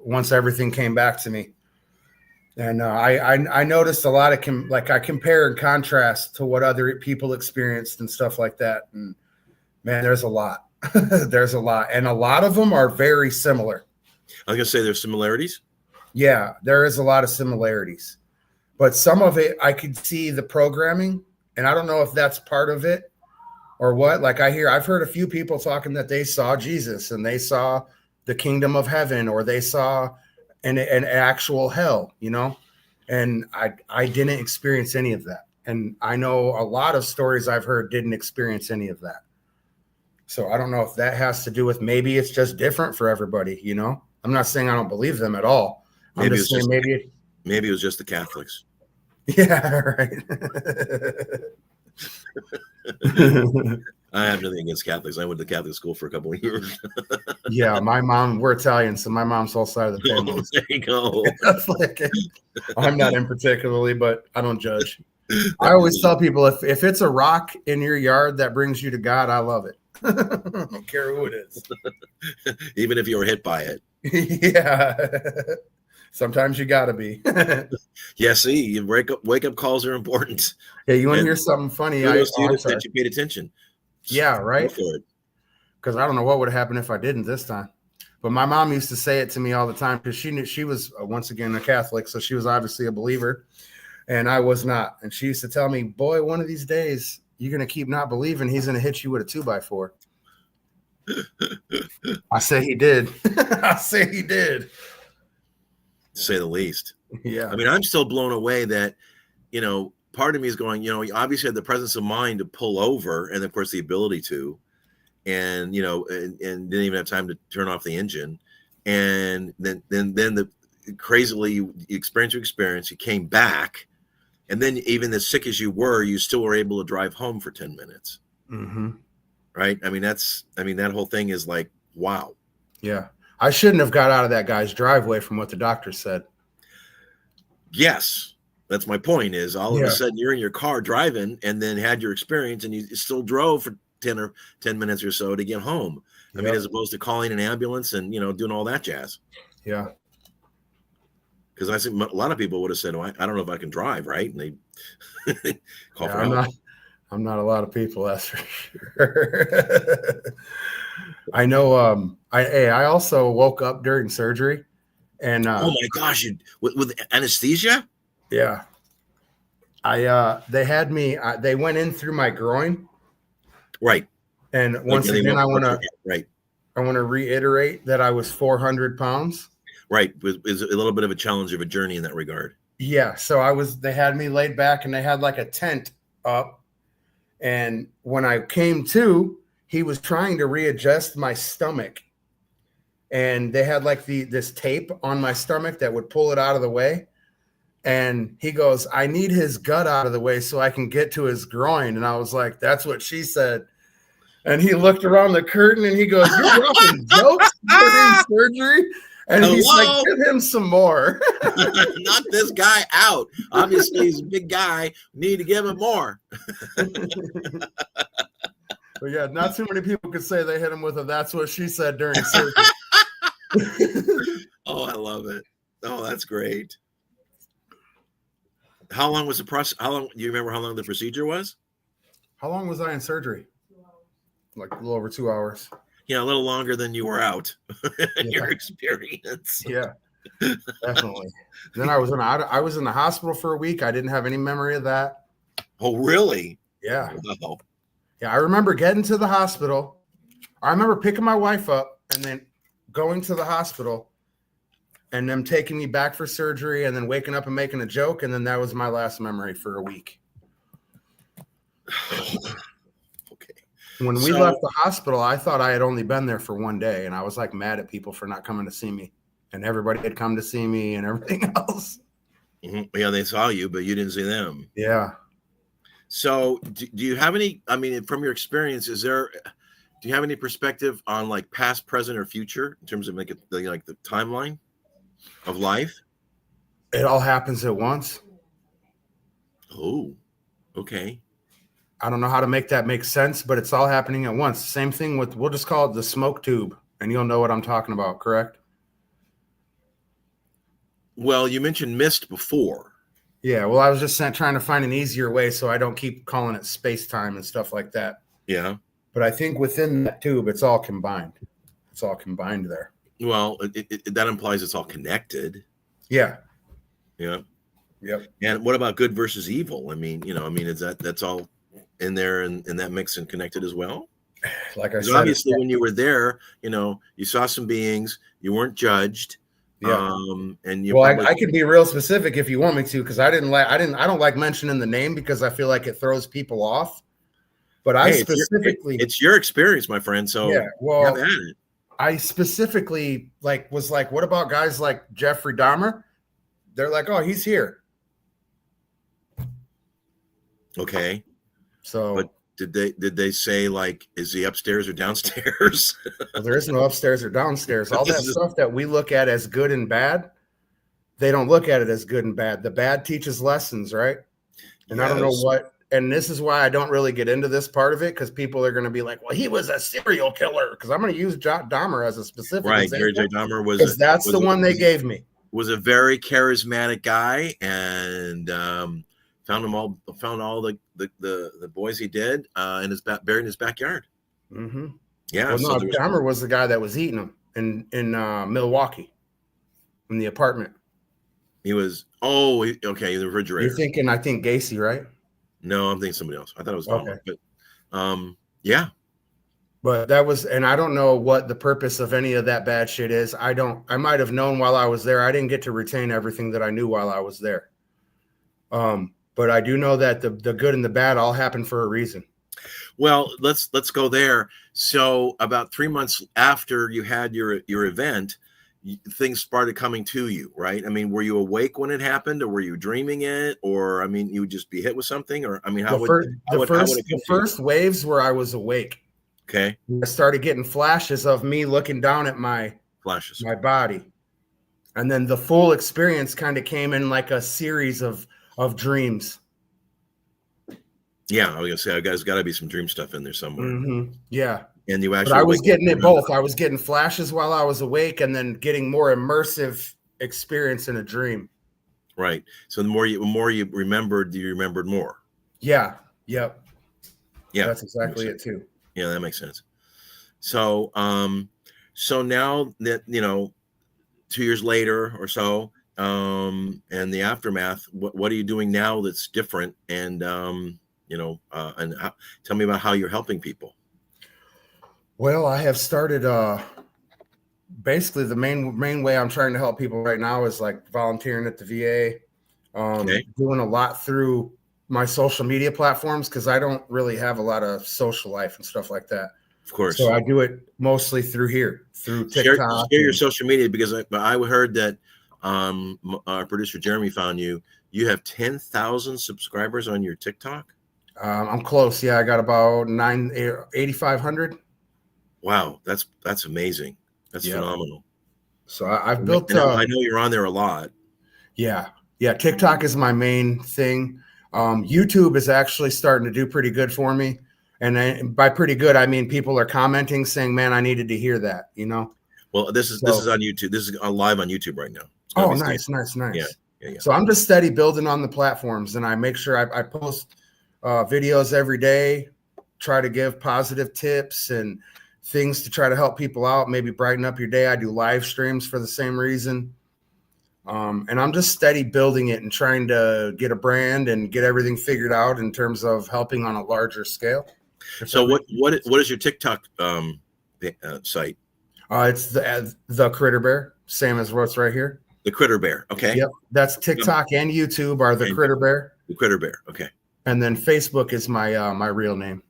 once everything came back to me, and I noticed a lot of I compare and contrast to what other people experienced and stuff like that, and man, there's a lot. There's a lot, and a lot of them are very similar. I was gonna say there's similarities. Yeah, there is a lot of similarities, but some of it I could see the programming, and I don't know if that's part of it or what. Like I've heard a few people talking that they saw Jesus and they saw the kingdom of heaven, or they saw an actual hell, and I didn't experience any of that. And I know a lot of stories I've heard didn't experience any of that. So I don't know if that has to do with, maybe it's just different for everybody, I'm not saying I don't believe them at all. Maybe it was just the Catholics. Yeah, right. I have nothing against Catholics. I went to Catholic school for a couple of years. Yeah, we're Italian, so my mom's whole side of the family. There you go. I'm not in particularly, but I don't judge. I always tell people, if it's a rock in your yard that brings you to God, I love it. I don't care who it is. Even if you were hit by it. Yeah. Sometimes you gotta be. Yeah, see, wake up calls are important. Yeah, you want to hear something funny? That you paid attention. Yeah, right. Because I don't know what would happen if I didn't this time. But my mom used to say it to me all the time, because she knew she was once again a Catholic, so she was obviously a believer, and I was not. And she used to tell me, "Boy, one of these days you're gonna keep not believing. He's gonna hit you with a 2x4." I say he did. I say he did. To say the least. Yeah. I mean, I'm still blown away that, part of me is going, you obviously had the presence of mind to pull over, and of course the ability to, and and didn't even have time to turn off the engine, and then the crazily you experience, you came back, and then even as sick as you were, you still were able to drive home for 10 minutes. Mm-hmm. Right? I mean, that whole thing is like, wow. Yeah. I shouldn't have got out of that guy's driveway from what the doctor said. Yes. That's my point, is all of a sudden you're in your car driving, and then had your experience, and you still drove for 10 minutes or so to get home. I mean, as opposed to calling an ambulance and, doing all that jazz. Yeah. Because I think a lot of people would have said, I don't know if I can drive, right? And they call for help. I'm not a lot of people, that's for sure. I know. I also woke up during surgery, and oh my gosh, with anesthesia? Yeah. They had me. They went in through my groin. Right. And once again, I want to reiterate that I was 400 pounds. Right. Is a little bit of a challenge of a journey in that regard. Yeah. So they had me laid back and they had like a tent up. And when I came to, he was trying to readjust my stomach. And they had like this tape on my stomach that would pull it out of the way. And he goes, I need his gut out of the way so I can get to his groin. And I was like, that's what she said. And he looked around the curtain and he goes, you're dropping jokes during surgery? And he's like, give him some more. Knock this guy out. Obviously, he's a big guy. Need to give him more. But yeah, not too many people could say they hit him with a that's what she said during surgery. Oh, I love it. Oh, that's great. How long was the process? How long do you remember how long the procedure was? How long was I in surgery? Like a little over 2 hours. Yeah, a little longer than you were out in your experience. Yeah, definitely. Then I was in the hospital for a week. I didn't have any memory of that. Oh, really? Yeah. Wow. Yeah, I remember getting to the hospital. I remember picking my wife up and then going to the hospital and them taking me back for surgery and then waking up and making a joke. And then that was my last memory for a week. When we left the hospital, I thought I had only been there for one day, and I was like mad at people for not coming to see me, and everybody had come to see me and everything else. Mm-hmm. Yeah, they saw you, but you didn't see them. Yeah. So do you have any, I mean, from your experience, do you have any perspective on like past, present, or future in terms of like the timeline of life? It all happens at once. Oh, okay. I don't know how to make that make sense, but it's all happening at once. Same thing with, we'll just call it the smoke tube, and you'll know what I'm talking about, correct? Well, you mentioned mist before. Yeah, well, I was just trying to find an easier way so I don't keep calling it space-time and stuff like that. Yeah. But I think within that tube, it's all combined. It's all combined there. Well, that implies it's all connected. Yeah. Yeah. Yep. And what about good versus evil? I mean, is that's all in there and that mix and connected as well? Like I said, obviously when you were there, you saw some beings, you weren't judged. Yeah. And you I can be real specific if you want me to, because I don't like mentioning the name because I feel like it throws people off. But it's your experience, my friend. So yeah, well, have at it. I specifically was like, what about guys like Jeffrey Dahmer? They're like, oh, he's here. Okay. So, but did they say like, is he upstairs or downstairs? Well, there is no upstairs or downstairs. All that stuff that we look at as good and bad, they don't look at it as good and bad. The bad teaches lessons, right? And yes. I don't know what. And this is why I don't really get into this part of it, because people are going to be like, well, he was a serial killer. Because I'm going to use Dahmer as a specific example. Gary J. Dahmer was the one they gave me. Was a very charismatic guy, and found all the boys he did buried in his backyard. Mm-hmm. Yeah. Well, no, Dahmer was the guy that was eating them in Milwaukee, in the apartment. He was the refrigerator. You're thinking, I think Gacy, right? No, I'm thinking somebody else. I thought it was Dahmer, okay. But yeah. But that was, and I don't know what the purpose of any of that bad shit is. I might have known while I was there. I didn't get to retain everything that I knew while I was there. But I do know that the good and the bad all happened for a reason. Well, let's go there. So about 3 months after you had your event, things started coming to you, right? I mean, were you awake when it happened, or were you dreaming it, or I mean, you would just be hit with something, or I mean, the first waves where I was awake. Okay. I started getting flashes of me looking down at my body, and then the full experience kind of came in like a series of dreams. Yeah, I was gonna say, there's got to be some dream stuff in there somewhere. Mm-hmm. Yeah. And you actually, but I was getting it both. I was getting flashes while I was awake, and then getting more immersive experience in a dream. Right. So the more you remembered, you remembered more. Yeah. Yep. Yeah. That's exactly it too. Yeah, that makes sense. So, so now that 2 years later or so, and the aftermath, what are you doing now that's different? And tell me about how you're helping people. Well, I have started basically the main way I'm trying to help people right now is like volunteering at the VA, doing a lot through my social media platforms because I don't really have a lot of social life and stuff like that. Of course. So I do it mostly through TikTok. Share your social media, because I heard that our producer Jeremy found you. You have 10,000 subscribers on your TikTok. I'm close. Yeah, I got about 8,500. Wow, that's amazing. That's phenomenal. So I've built. I know you're on there a lot. Yeah. TikTok is my main thing. YouTube is actually starting to do pretty good for me. And by pretty good, I mean people are commenting saying, "Man, I needed to hear that." Well, this is on YouTube. This is live on YouTube right now. Oh, nice. Yeah. So I'm just steady building on the platforms, and I make sure I post videos every day, try to give positive tips and things to try to help people out, maybe brighten up your day. I do live streams for the same reason. And I'm just steady building it and trying to get a brand and get everything figured out in terms of helping on a larger scale. So what is your TikTok site? It's the Critter Bear, same as what's right here. The Critter Bear. Okay. Yep. That's TikTok and YouTube are the Critter Bear. The Critter Bear. Okay. And then Facebook is my my real name.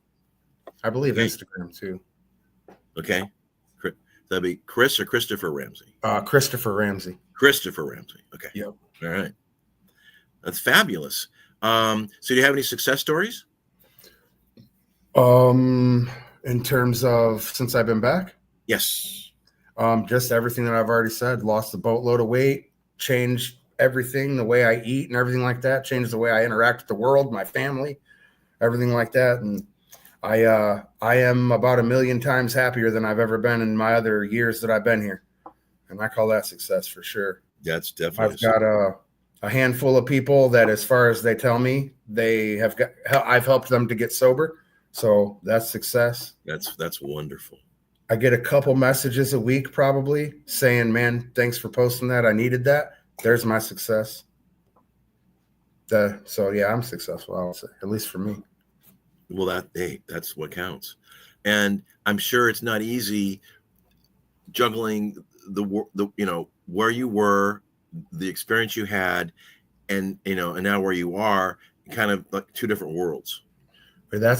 I believe Instagram too. Okay. That'd be Chris or Christopher Ramsey? Christopher Ramsey. Christopher Ramsey. Okay. Yep. All right. That's fabulous. So do you have any success stories? In terms of since I've been back? Yes. Just everything that I've already said. Lost a boatload of weight, changed everything, the way I eat and everything like that, changed the way I interact with the world, my family, everything like that. And I am about 1 million times happier than I've ever been in my other years that I've been here. And I call that success for sure. That's definitely. I've got a handful of people that, as far as they tell me, I've helped them to get sober. So that's success. That's wonderful. I get a couple messages a week probably saying, "Man, thanks for posting that. I needed that." There's my success. So yeah, I'm successful, I would say, at least for me. Well, that's what counts. And I'm sure it's not easy juggling the where you were, the experience you had, and and now where you are, kind of like two different worlds. But I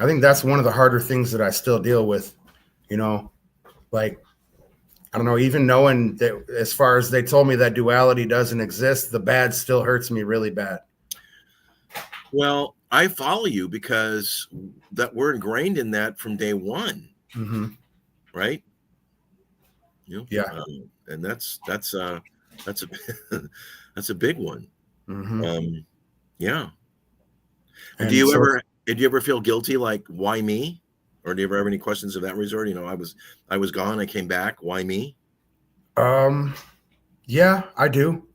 think that's one of the harder things that I still deal with, like, I don't know, even knowing that as far as they told me that duality doesn't exist, the bad still hurts me really bad. Well, I follow you because that we're ingrained in that from day one, right? Yeah, and that's a that's a big one. Yeah. And did you ever feel guilty, like, why me? Or do you ever have any questions of that resort? I was gone, I came back. Why me? Yeah, I do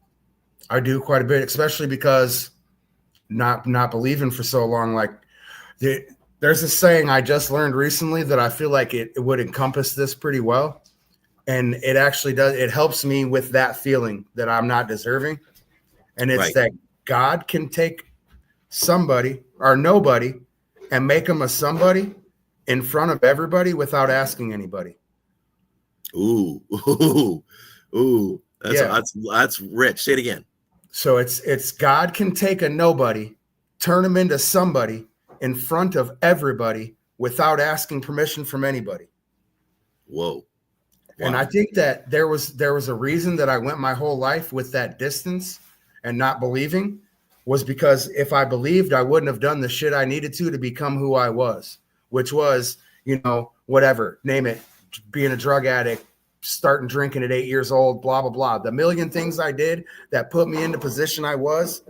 quite a bit, especially because not believing for so long. Like there's a saying I just learned recently that I feel like it would encompass this pretty well. And it actually does. It helps me with that feeling that I'm not deserving. And it's that God can take somebody or nobody and make them a somebody in front of everybody without asking anybody. Ooh. That's rich. Say it again. So it's God can take a nobody, turn them into somebody in front of everybody without asking permission from anybody. Whoa. Wow. And I think that there was a reason that I went my whole life with that distance and not believing, was because if I believed, I wouldn't have done the shit I needed to become who I was, which was, whatever, name it, being a drug addict, starting drinking at 8 years old, blah, blah, blah. The million things I did that put me in the position I was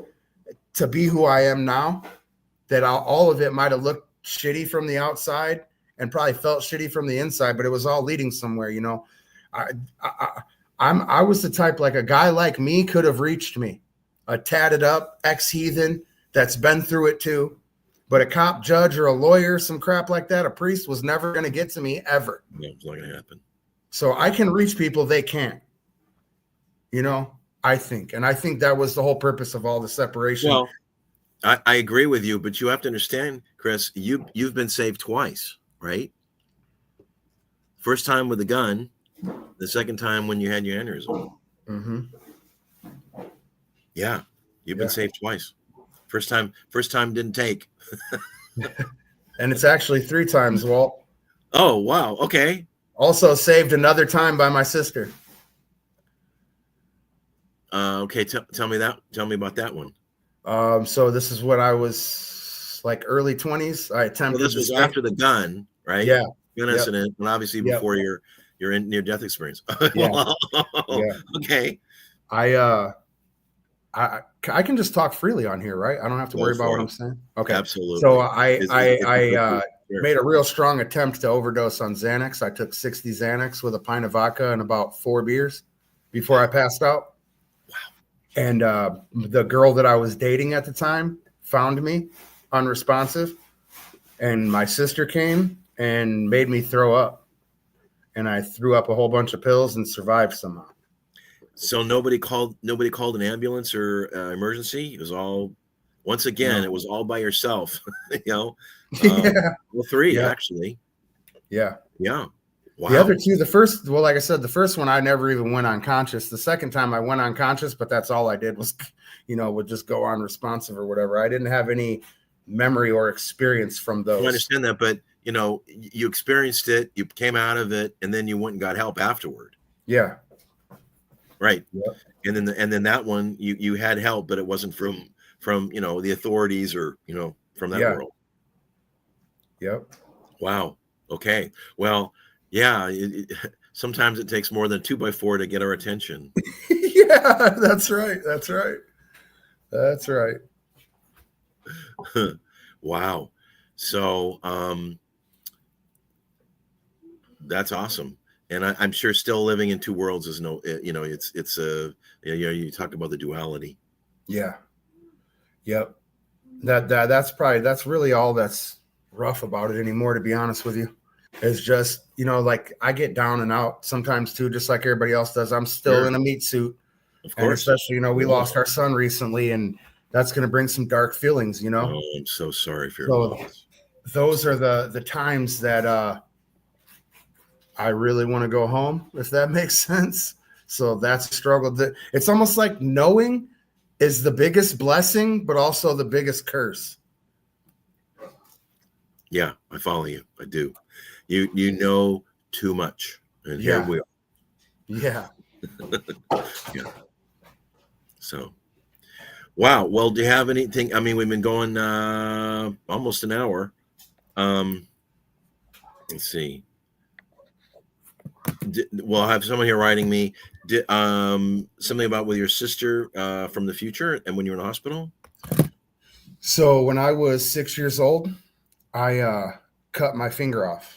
to be who I am now, that all of it might have looked shitty from the outside and probably felt shitty from the inside, but it was all leading somewhere. I was the type, like, a guy like me could have reached me, a tatted up ex-heathen that's been through it too. But a cop, judge, or a lawyer, some crap like that, a priest, was never going to get to me ever. No, it's not going to happen. So I can reach people they can't. I think. And I think that was the whole purpose of all the separation. Well, I agree with you, but you have to understand, Chris, you've been saved twice, right? First time with a gun. The second time when you had your aneurysm. Mm-hmm. Yeah, you've been saved twice. First time didn't take. And it's actually 3 times, Walt. Oh, wow. Okay. Also saved another time by my sister. Okay, tell me about that one. So this is when I was like early 20s. I attempted. Well, this was after the gun, right? Yeah. Gun incident, and obviously before your near-death experience. Yeah. Wow. Yeah. Okay. I can just talk freely on here, right? I don't have to worry about what I'm saying. Okay. Absolutely. So I made a real strong attempt to overdose on Xanax. I took 60 Xanax with a pint of vodka and about 4 beers before I passed out. Wow. And the girl that I was dating at the time found me unresponsive, and my sister came and made me throw up. And I threw up a whole bunch of pills and survived somehow. So nobody called an ambulance or emergency. It was all, once again, it was all by yourself. Well, 3 actually. Yeah. Yeah. Wow. The other 2, like I said, the first one I never even went unconscious. The second time I went unconscious, but that's all I did was, would just go unresponsive or whatever. I didn't have any memory or experience from those. I understand that, but you experienced it, you came out of it, and then you went and got help afterward. Yeah. Right. Yep. And then that one you had help, but it wasn't from the authorities or from that world. Yep. Wow. Okay. Well, yeah. Sometimes it takes more than 2x4 to get our attention. Yeah, that's right. That's right. That's right. Wow. So that's awesome. And I'm sure still living in 2 worlds is you talk about the duality. Yeah. Yep. That's really all that's rough about it anymore, to be honest with you. It's just, like I get down and out sometimes too, just like everybody else does. I'm still in a meat suit. Of course. And especially, we lost our son recently, and that's going to bring some dark feelings, Oh, I'm so sorry for your loss. Those are the times that I really want to go home, if that makes sense. So that's a struggle. It's almost like knowing is the biggest blessing, but also the biggest curse. Yeah, I follow you. I do. You know too much. And here we are. Yeah. Yeah. So, wow. Well, do you have anything? I mean, we've been going almost an hour. Let's see. Well, I have someone here writing me something about with your sister from the future and when you were in the hospital. So when I was 6 years old, I cut my finger off.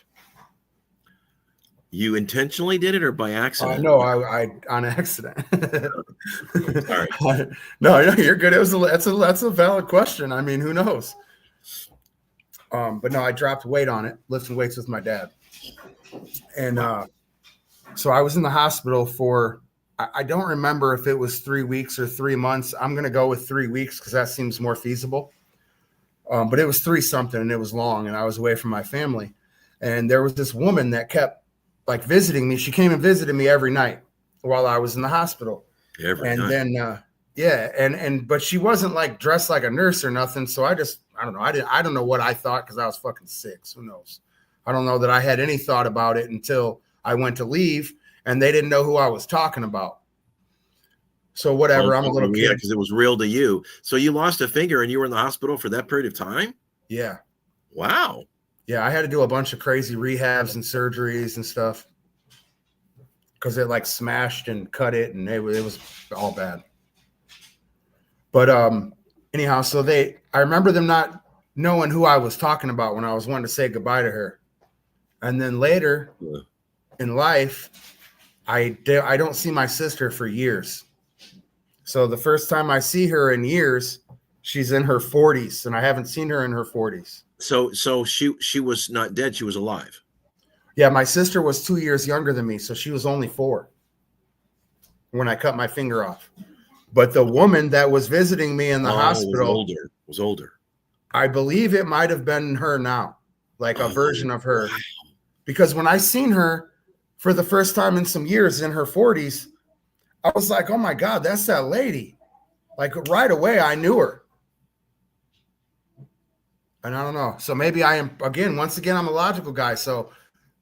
You intentionally did it or by accident? No, I on accident. Sorry. No, you're good. That's a valid question. I mean, who knows? But no, I dropped weight on it, lifting weights with my dad. And so I was in the hospital for, I don't remember if it was 3 weeks or 3 months. I'm going to go with 3 weeks because that seems more feasible. But it was 3 something and it was long and I was away from my family. And there was this woman that kept visiting me. She came and visited me every night while I was in the hospital. Every night. Then, but she wasn't dressed like a nurse or nothing. So I don't know. I don't know what I thought because I was fucking 6. Who knows? I don't know that I had any thought about it until I went to leave and they didn't know who I was talking about. So whatever, I'm a little kid. Because it was real to you. So you lost a finger and you were in the hospital for that period of time? Yeah. Wow. Yeah, I had to do a bunch of crazy rehabs and surgeries and stuff because it smashed and cut it and it was all bad. But anyhow, so I remember them not knowing who I was talking about when I was wanting to say goodbye to her. And then later in life, I don't see my sister for years. So the first time I see her in years, she's in her 40s, and I haven't seen her in her 40s. So she was not dead; she was alive. Yeah, my sister was 2 years younger than me, so she was only 4 when I cut my finger off. But the woman that was visiting me in the hospital was older. I believe it might have been her now, a version of her. Because when I seen her, for the first time in some years in her 40s, I was like, oh my God, that's that lady. Like right away, I knew her. And I don't know. So maybe I am, once again, I'm a logical guy. So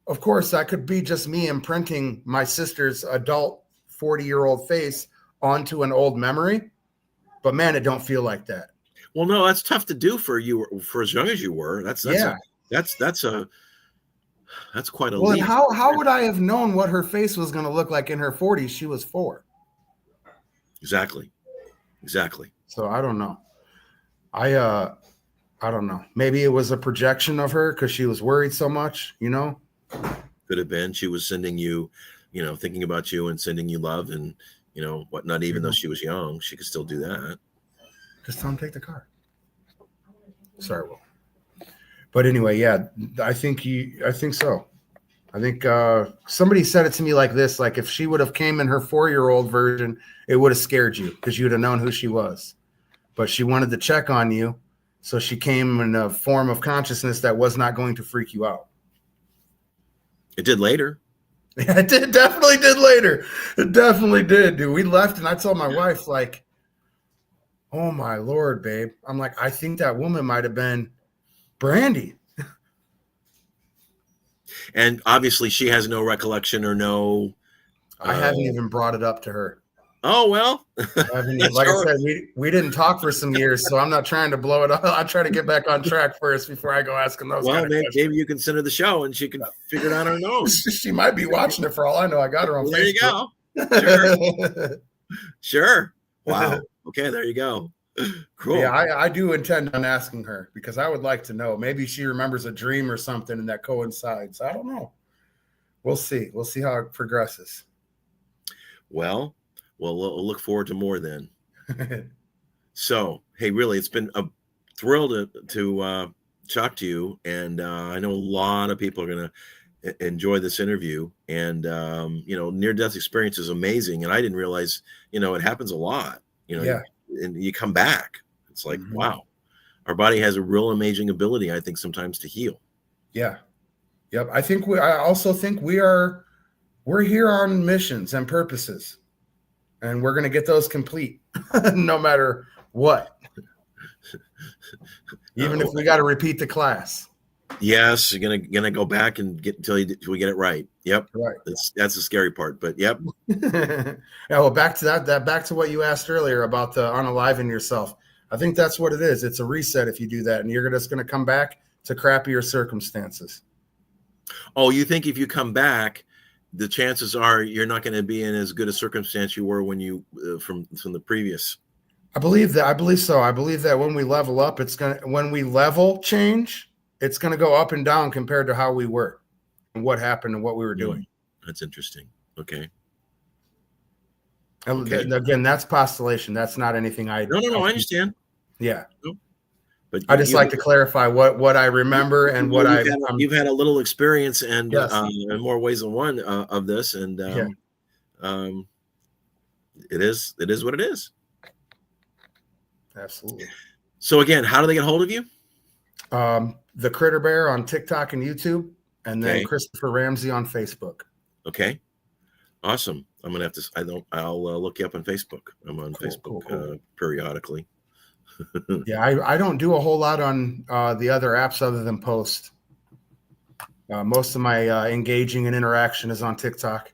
of course that could be just me imprinting my sister's adult 40-year-old face onto an old memory. But man, it don't feel like that. Well, no, that's tough to do for you for as young as you were. That's quite a leap. And how would I have known what her face was going to look like in her 40s? She was 4. Exactly. So I don't know. I don't know. Maybe it was a projection of her because she was worried so much, you know? Could have been. She was sending you, thinking about you and sending you love and, whatnot, even though she was young. She could still do that. Just tell him to take the car. Sorry, Will. But anyway, yeah, I think so. I think somebody said it to me like this, like if she would have came in her 4-year-old version, it would have scared you because you would have known who she was. But she wanted to check on you. So she came in a form of consciousness that was not going to freak you out. It did later. Yeah, it definitely did later. It definitely did, dude. We left and I told my wife, like, oh my Lord, babe. I'm like, I think that woman might have been Brandy. And obviously she has no recollection or no. I haven't even brought it up to her. Oh, well, I said, we didn't talk for some years, so I'm not trying to blow it up. I try to get back on track first before I go asking those. Well, maybe you can send her the show and she can figure it out on her own. She might be watching it for all I know. I got her on Facebook. There you go. Sure. Wow. Okay, there you go. Cool. Yeah, I do intend on asking her because I would like to know. Maybe she remembers a dream or something and that coincides. I don't know. We'll see. We'll see how it progresses. Well, we'll look forward to more then. So, hey, really, it's been a thrill to talk to you. And I know a lot of people are going to enjoy this interview. And, near-death experience is amazing. And I didn't realize, it happens a lot. Yeah. And you come back. It's like, wow, our body has a real amazing ability, I think, sometimes to heal. Yeah. Yep. I also think we're here on missions and purposes. And we're going to get those complete no matter what. Even if we got to repeat the class. Yes, you're gonna go back and get until we get it right. Yep. Right. That's the scary part, but yep. Yeah, well, back to back to what you asked earlier about the unaliving yourself. I think that's what it is. It's a reset if you do that, and you're just going to come back to crappier circumstances. Oh, you think if you come back, the chances are you're not going to be in as good a circumstance you were when you from the previous. I believe that. I believe so. I believe that when we level up, when we level change, it's going to go up and down compared to how we were and what happened and what we were doing. That's interesting. Okay. And again, that's postulation. That's not anything I. No. I understand. Yeah. No. But I just like to clarify what I remember and what you've had a little experience and in more ways than one of this, and it is what it is. Absolutely. So again, how do they get hold of you? The Critter Bear on TikTok and YouTube, and then Christopher Ramsey on Facebook. Okay, awesome. I'm gonna have to. I'll look you up on Facebook. I'm on Facebook cool. Periodically. Yeah, I don't do a whole lot on the other apps other than post. Most of my engaging and interaction is on TikTok.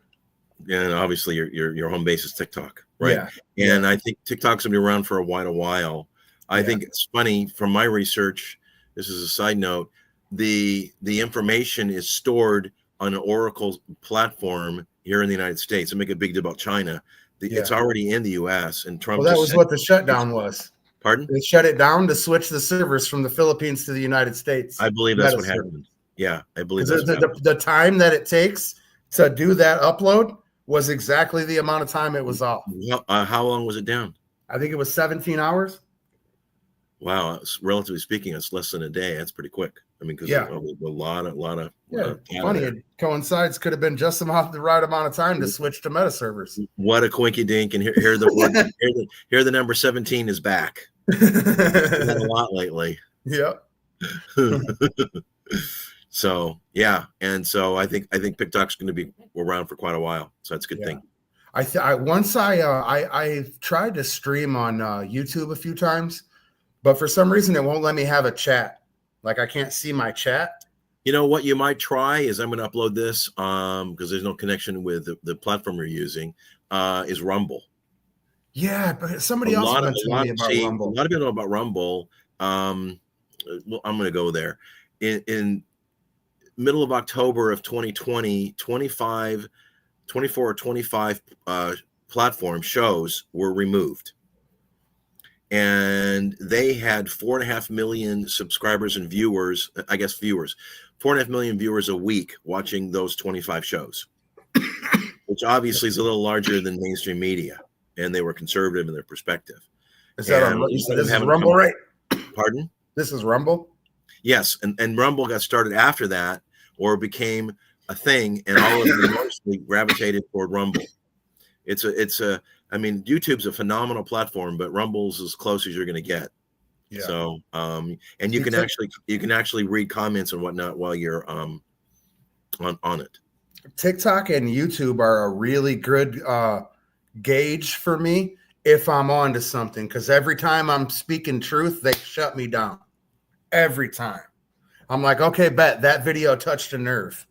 Yeah, and obviously your home base is TikTok, right? Yeah. And I think TikTok's gonna be around for a while. I think it's funny from my research. This is a side note. The information is stored on an Oracle platform here in the United States. I make a big deal about China. It's already in the U.S. and Trump. Well, that was what the shutdown was. Pardon? They shut it down to switch the servers from the Philippines to the United States. I believe that's what happened. Yeah, I believe that's the time that it takes to do that upload was exactly the amount of time it was off. How long was it down? I think it was 17 hours. Wow, relatively speaking, it's less than a day. That's pretty quick. I mean, because a lot of funny. It coincides. Could have been just about the right amount of time to switch to meta servers. What a quinky dink! And hear the word. Hear the number 17 is back. A lot lately. Yep. So yeah, and so I think TikTok's going to be around for quite a while. So that's a good thing. I tried to stream on YouTube a few times, but for some reason it won't let me have a chat. Like I can't see my chat. You know what you might try is I'm going to upload this because there's no connection with the platform you're using. Is Rumble. Yeah, but somebody else mentioned me about Rumble. A lot of people know about Rumble. Well, I'm going to go there. In middle of October of 2020, 24 or 25 platform shows were removed. And they had 4.5 million subscribers and viewers, 4.5 million viewers a week watching those 25 shows, which obviously is a little larger than mainstream media. And they were conservative in their perspective. Is that this is Rumble, right? Pardon? This is Rumble? Yes. And Rumble got started after that, or became a thing, and all of them mostly gravitated toward Rumble. I mean, YouTube's a phenomenal platform, but Rumble's as close as you're going to get. Yeah. So, and you can actually read comments and whatnot while you're on it. TikTok and YouTube are a really good gauge for me if I'm on to something, because every time I'm speaking truth, they shut me down. Every time. I'm like, okay, bet that video touched a nerve.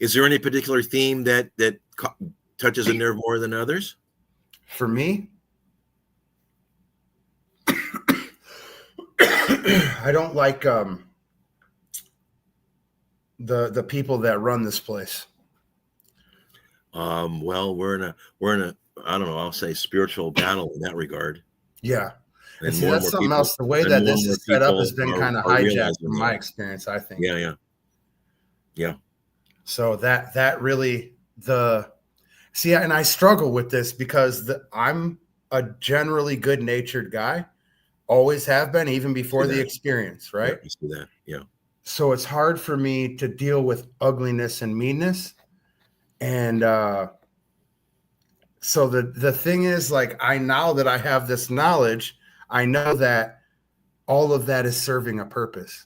Is there any particular theme that touches a nerve more than others? For me, I don't like the people that run this place. Well, we're in a I don't know, I'll say spiritual battle in that regard. Yeah. And see, that's something else. The way that this is set up has been kind of hijacked from my experience, I think. Yeah. So that really and I struggle with this because I'm a generally good-natured guy, always have been, even before the experience, right? Yeah, I see that. Yeah. So it's hard for me to deal with ugliness and meanness, and so the thing is, like, now that I have this knowledge, I know that all of that is serving a purpose,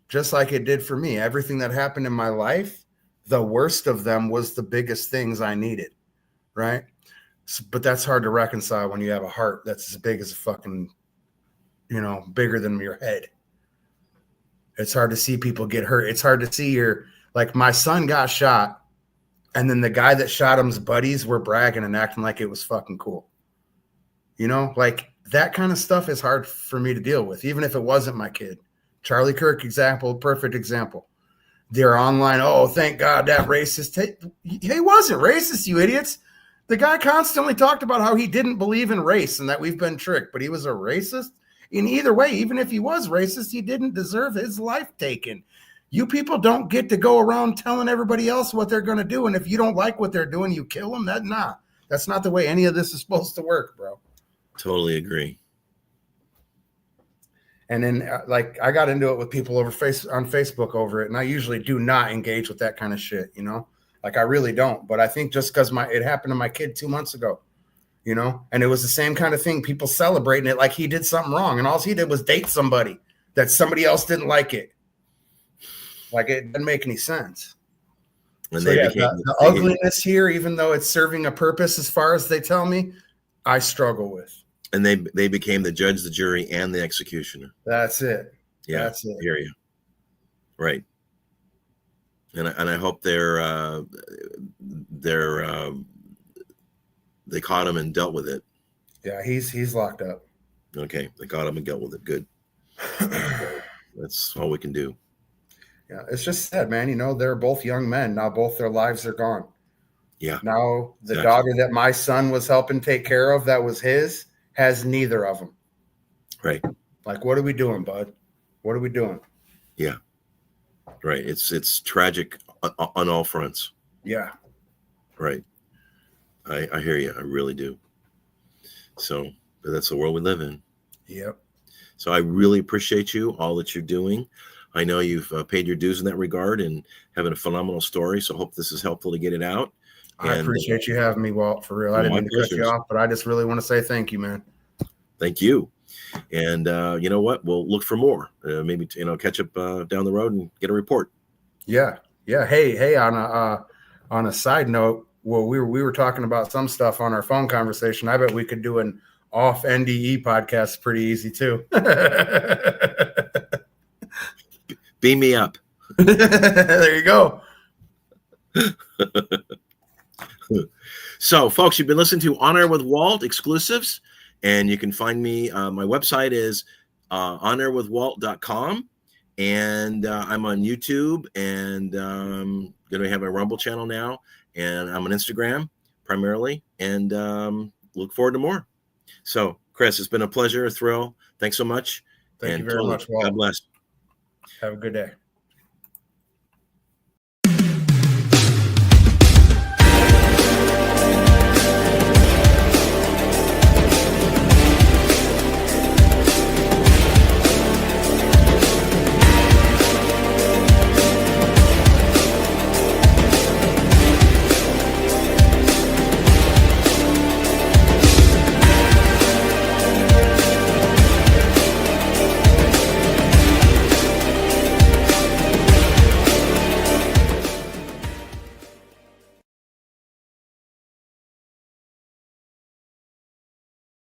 just like it did for me. Everything that happened in my life, the worst of them was the biggest things I needed, right? But that's hard to reconcile when you have a heart that's as big as a fucking, bigger than your head. It's hard to see people get hurt. It's hard to see like my son got shot, and then the guy that shot him's buddies were bragging and acting like it was fucking cool. Like that kind of stuff is hard for me to deal with, even if it wasn't my kid. Charlie Kirk example, perfect example. They're online. Oh, thank God that racist. He wasn't racist, you idiots. The guy constantly talked about how he didn't believe in race and that we've been tricked, but he was a racist. In either way, even if he was racist, he didn't deserve his life taken. You people don't get to go around telling everybody else what they're going to do. And if you don't like what they're doing, you kill them. That's not the way any of this is supposed to work, bro. Totally agree. And then, I got into it with people on Facebook over it, and I usually do not engage with that kind of shit, Like, I really don't. But I think just because it happened to my kid 2 months ago, and it was the same kind of thing. People celebrating it like he did something wrong, and all he did was date somebody that somebody else didn't like it. Like, it doesn't make any sense. And so, the ugliness here, even though it's serving a purpose as far as they tell me, I struggle with. And they became the judge, the jury, and the executioner. That's it. Yeah, that's it. I hear you. Right. And I hope they caught him and dealt with it. Yeah, he's locked up. Okay, they caught him and dealt with it. Good. That's all we can do. Yeah, it's just sad, man. They're both young men. Now both their lives are gone. Yeah. Now the daughter that my son was helping take care of, that was his, has neither of them. Right. Like, what are we doing, bud? What are we doing? Yeah. Right. It's tragic on all fronts. Yeah. Right. I hear you. I really do. So, but that's the world we live in. Yep. So I really appreciate you, all that you're doing. I know you've paid your dues in that regard and having a phenomenal story. So I hope this is helpful to get it out. I appreciate you having me, Walt, for real. I didn't mean to cut you off, but I just really want to say thank you, man. Thank you. And you know what? We'll look for more. Maybe catch up down the road and get a report. Yeah. Hey, on a side note, well, we were talking about some stuff on our phone conversation. I bet we could do an off NDE podcast pretty easy too. Beam me up. There you go. So, folks, you've been listening to On Air with Walt exclusives, and you can find me. My website is onairwithwalt.com, and I'm on YouTube, and going to have a Rumble channel now, and I'm on Instagram primarily, and look forward to more. So, Chris, it's been a pleasure, a thrill. Thanks so much. Thank you very much, Walt. God bless. Have a good day.